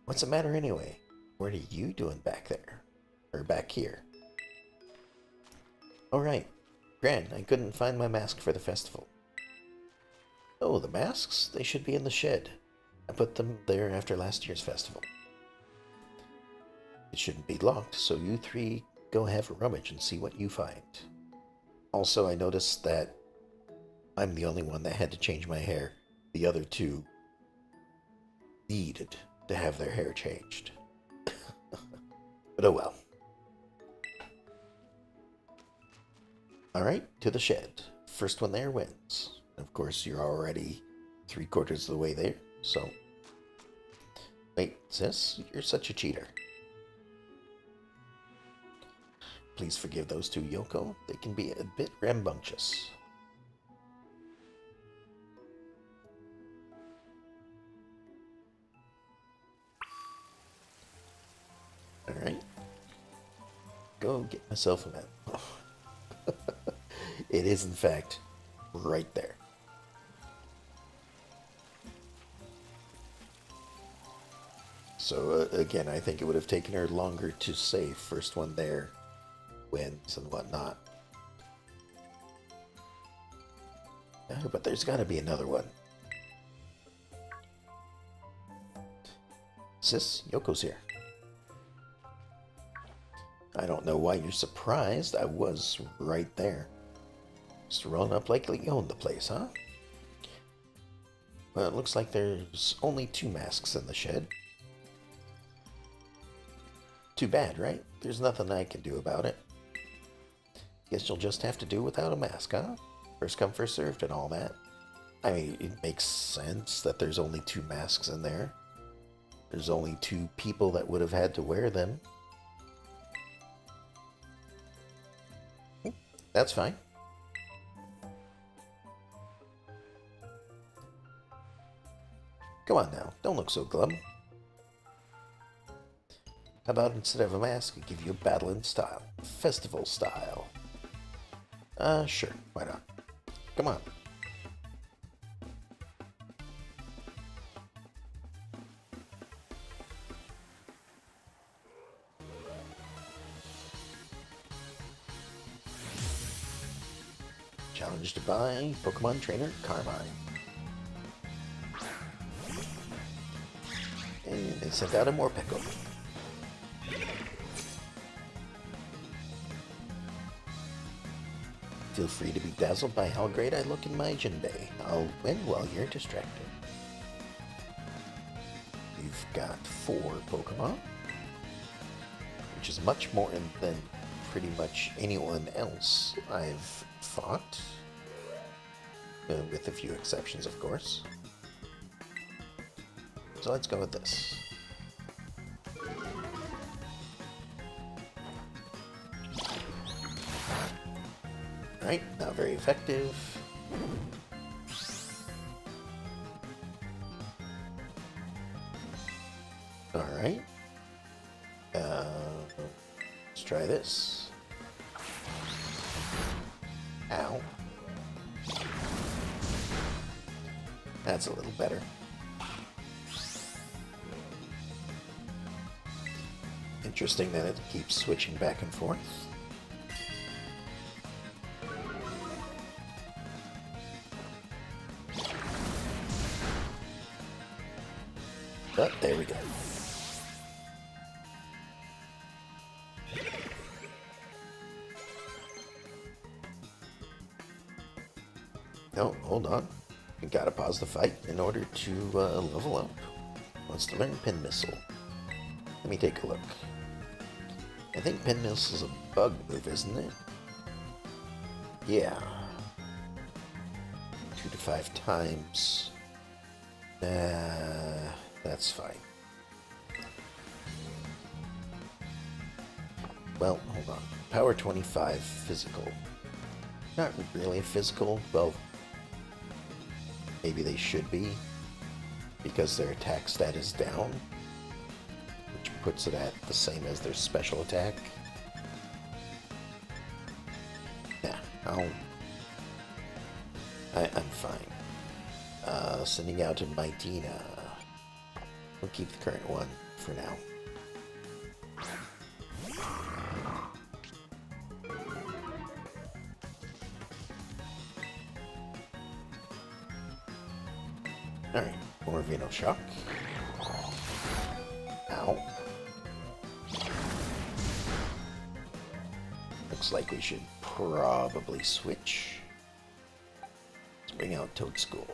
What's the matter anyway? What are you doing back there? Or back here? Oh, right. Gran, I couldn't find my mask for the festival. Oh, the masks? They should be in the shed. I put them there after last year's festival. It shouldn't be locked, so you three go have a rummage and see what you find. Also, I noticed that I'm the only one that had to change my hair. The other two needed to have their hair changed. But oh well. Alright, to the shed. First one there wins. Of course, you're already 3/4 of the way there, so... Wait, sis, you're such a cheater. Please forgive those two, Yoko. They can be a bit rambunctious. Alright. Go get myself a map. It is, in fact, right there. So, again, I think it would have taken her longer to say first one there wins and whatnot. But there's got to be another one. Sis, Yoko's here. I don't know why you're surprised. I was right there. Just rolling up like you owned the place, huh? Well, it looks like there's only 2 masks in the shed. Too bad, right? There's nothing I can do about it. Guess you'll just have to do without a mask, huh? First come, first served and all that. I mean, it makes sense that there's only 2 masks in there. There's only 2 people that would have had to wear them. That's fine. Come on now, don't look so glum. How about instead of a mask, I give you a battle in style. Festival style. Sure, why not? Come on. Challenged by Pokemon Trainer Carmine. And they sent out a Morpeko. Feel free to be dazzled by how great I look in my Jinbei. I'll win while you're distracted. You've got 4 Pokemon, which is much more than pretty much anyone else I've fought, with a few exceptions, of course. So let's go with this. Alright, not very effective. Alright. Let's try this. Ow. That's a little better. Interesting that it keeps switching back and forth. But there we go. No, hold on. You gotta pause the fight in order to level up. Wants to learn Pin Missile. Let me take a look. I think Pin Missile is a bug move, isn't it? Yeah. 2 to 5 times. That's fine. Well, hold on. Power 25 physical. Not really physical. Well, maybe they should be, because their attack stat is down, which puts it at the same as their special attack. Yeah, I'm fine. Sending out to Mightina. We'll keep the current one for now. Alright, more Veno Shock. Ow. Looks like we should probably switch. Let's bring out Toadstool.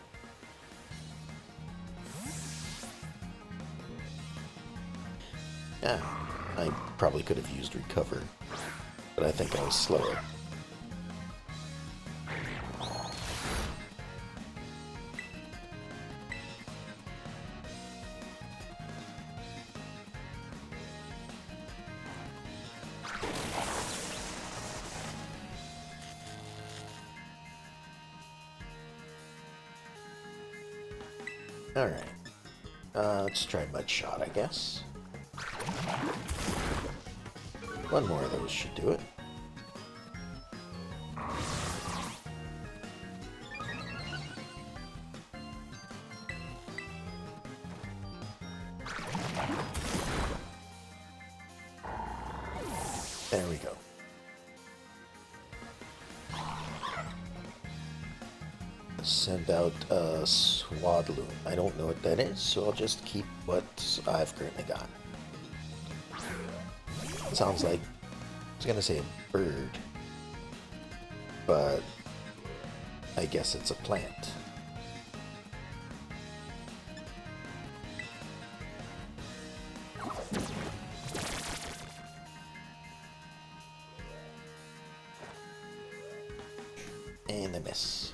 Yeah, I probably could have used Recover, but I think I was slower. Alright, let's try Mud Shot, I guess. One more of those should do it. There we go. Send out a Swadloon. I don't know what that is, so I'll just keep what I've currently got. It sounds like, I was gonna say a bird, but I guess it's a plant. And a miss.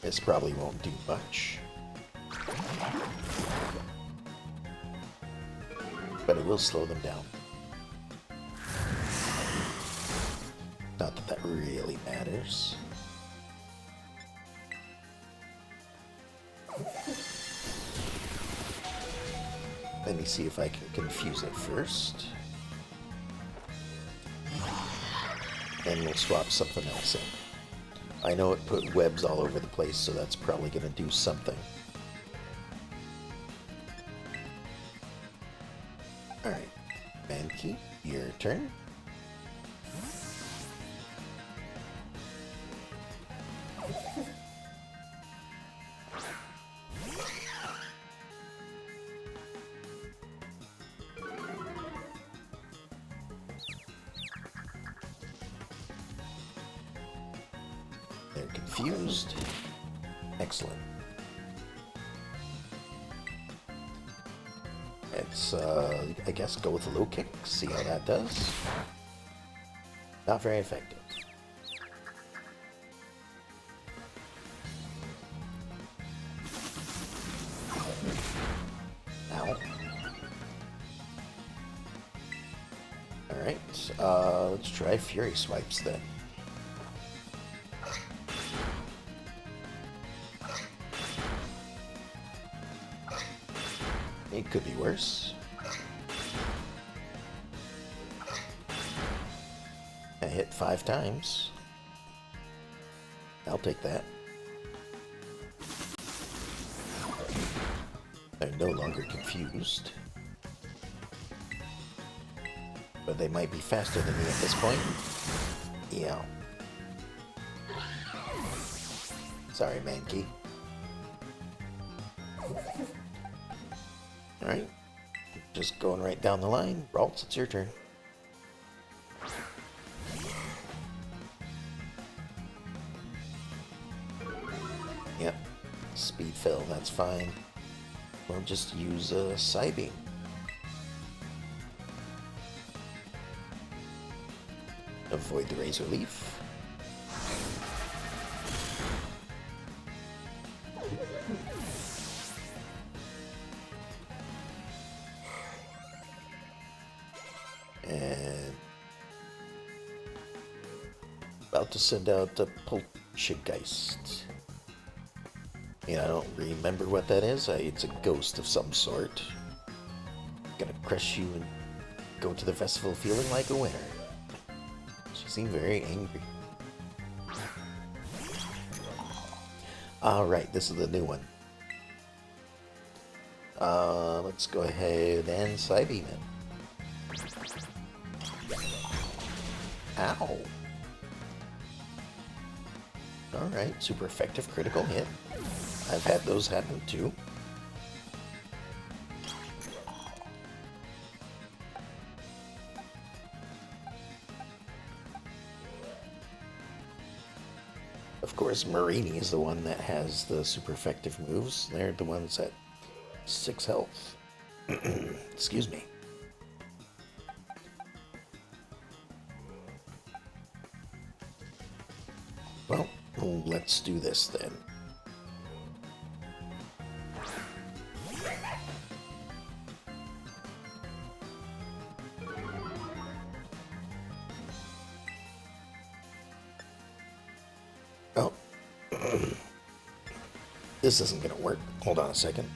This probably won't do much, but it will slow them down. Not that that really matters. Let me see if I can confuse it first. And we'll swap something else in. I know it put webs all over the place, so that's probably going to do something. Alright, Mankey, your turn. They're confused. Excellent. Let's, I guess, go with a low kick, see how that does. Not very effective. Ow. Alright, let's try Fury Swipes then. It could be worse. I hit 5 times. I'll take that. They're no longer confused. But they might be faster than me at this point. Yeah. Sorry, Mankey. Alright, just going right down the line. Ralts, it's your turn. will. That's fine. We'll just use a Psybeam. Avoid the Razor Leaf. And about to send out the Poltergeist. I don't remember what that is. It's a ghost of some sort. Gonna crush you and go to the festival feeling like a winner. She seemed very angry. Alright, this is the new one. Let's go ahead and Psybeam it. Ow. Alright, super effective critical hit. I've had those happen too. Of course, Marini is the one that has the super effective moves. They're the ones at 6 health. Excuse me. Well, let's do this then. Oh. This isn't gonna work. Hold on a second.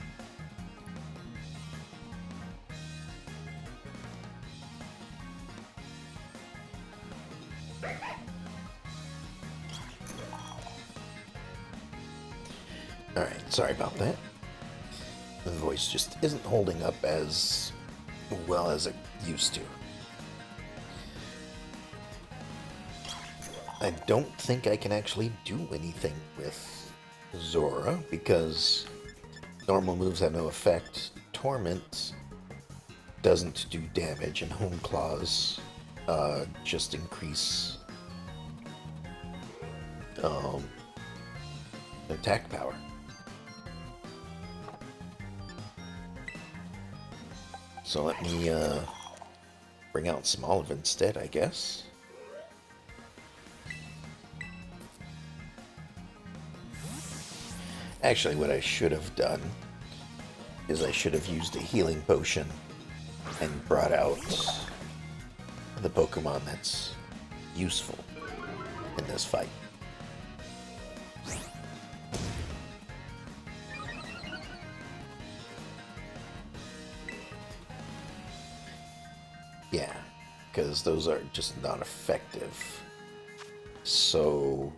Alright, sorry about that. The voice just isn't holding up as well as it used to. I don't think I can actually do anything with Zora because normal moves have no effect. Torment doesn't do damage, and Home Claws just increase attack power. So let me bring out Smoliv instead, I guess. Actually, what I should have done is I should have used a healing potion and brought out the Pokemon that's useful in this fight. Yeah, because those are just not effective. So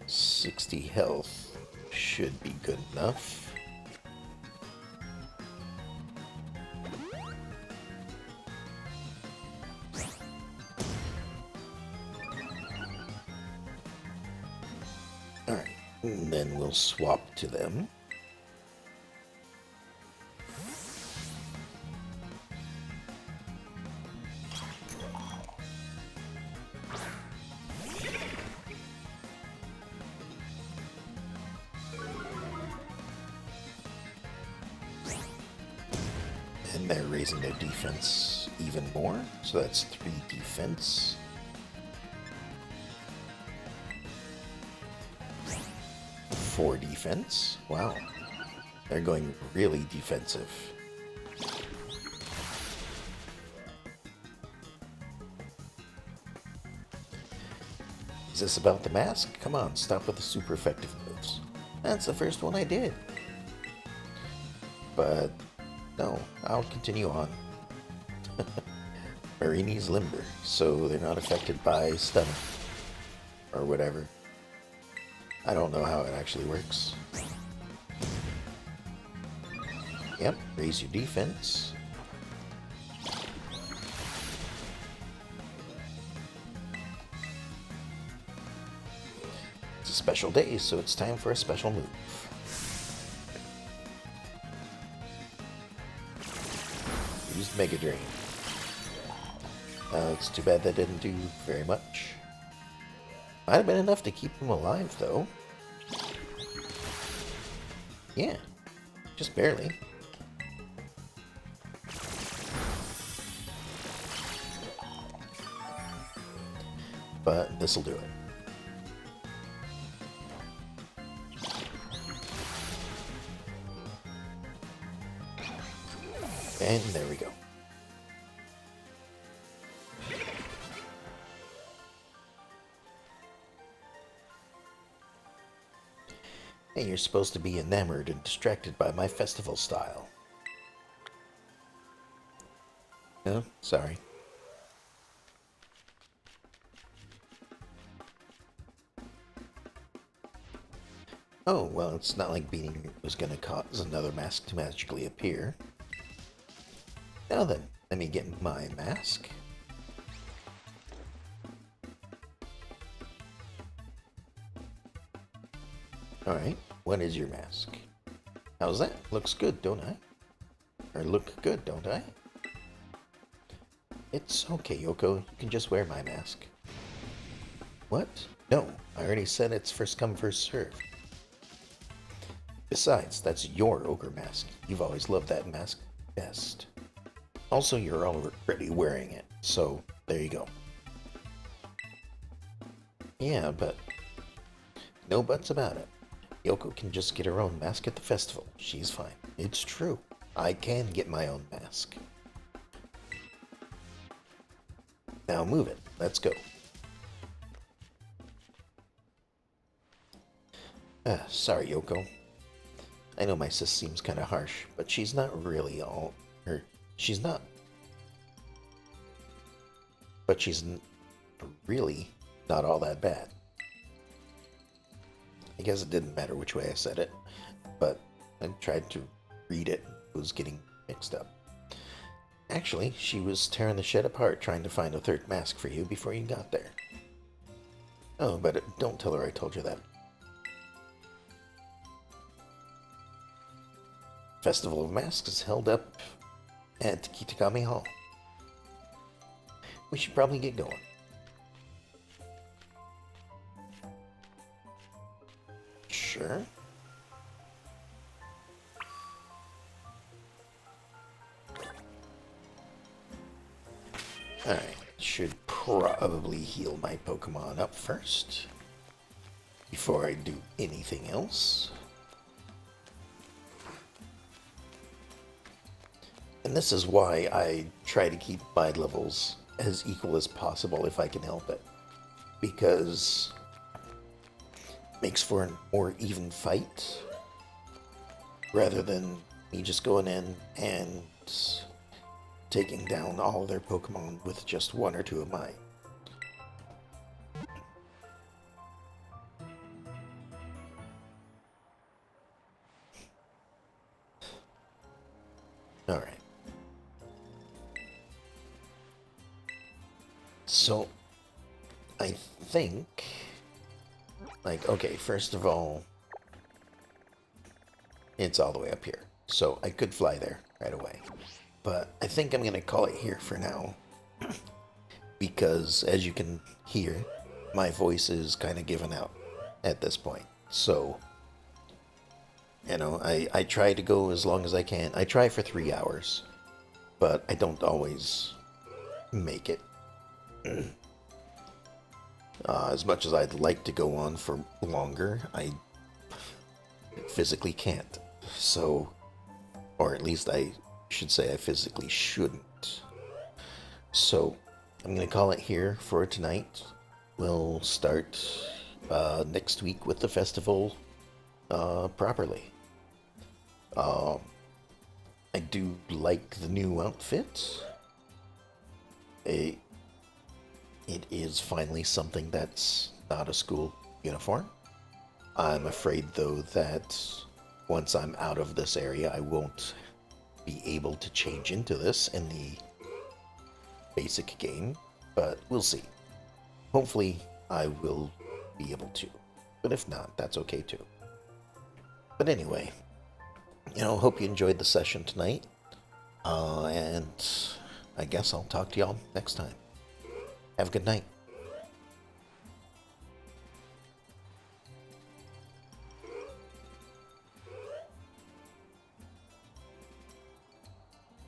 60 health should be good enough. Alright, and then we'll swap to them. And they're raising their defense even more, so that's 3 defense. Four defense. Wow. They're going really defensive. Is this about the mask? Come on, stop with the super effective moves. That's the first one I did. But no, I'll continue on. Marini's limber, so they're not affected by stun or whatever. I don't know how it actually works. Yep, raise your defense. It's a special day, so it's time for a special move. Use Mega Drain. It's too bad that didn't do very much. Might have been enough to keep him alive, though. Yeah, just barely. But this'll do it. And there we go. Hey, you're supposed to be enamored and distracted by my festival style. No, sorry. Oh, well, it's not like beating it was going to cause another mask to magically appear. Now then, let me get my mask. Alright, what is your mask? How's that? Looks good, don't I? Or look good, don't I? It's okay, Yoko. You can just wear my mask. What? No, I already said it's first come, first serve. Besides, that's your ogre mask. You've always loved that mask best. Also, you're already wearing it, so there you go. Yeah, but no buts about it. Yoko can just get her own mask at the festival. She's fine. It's true. I can get my own mask. Now move it. Let's go. Sorry, Yoko. I know my sis seems kind of harsh, but she's not really all... she's not... But she's really not all that bad. I guess it didn't matter which way I said it, but I tried to read it. It was getting mixed up. Actually, she was tearing the shed apart trying to find a third mask for you before you got there. Oh, but don't tell her I told you that. Festival of Masks is held up at Kitakami Hall. We should probably get going. Sure. Alright, should probably heal my Pokemon up first before I do anything else. And this is why I try to keep my levels as equal as possible if I can help it. Because it makes for a more even fight rather than me just going in and taking down all of their Pokemon with just one or two of mine. Alright. So, I think, okay, first of all, it's all the way up here. So I could fly there right away. But I think I'm going to call it here for now. Because, as you can hear, my voice is kind of giving out at this point. So, you know, I try to go as long as I can. I try for 3 hours. But I don't always make it. As much as I'd like to go on for longer, I physically can't. So, or at least I should say I physically shouldn't. So, I'm going to call it here for tonight. We'll start next week with the festival properly. I do like the new outfit. It is finally something that's not a school uniform. I'm afraid, though, that once I'm out of this area, I won't be able to change into this in the basic game, but we'll see. Hopefully, I will be able to, but if not, that's okay too. But anyway, you know, hope you enjoyed the session tonight, and I guess I'll talk to y'all next time. Have a good night.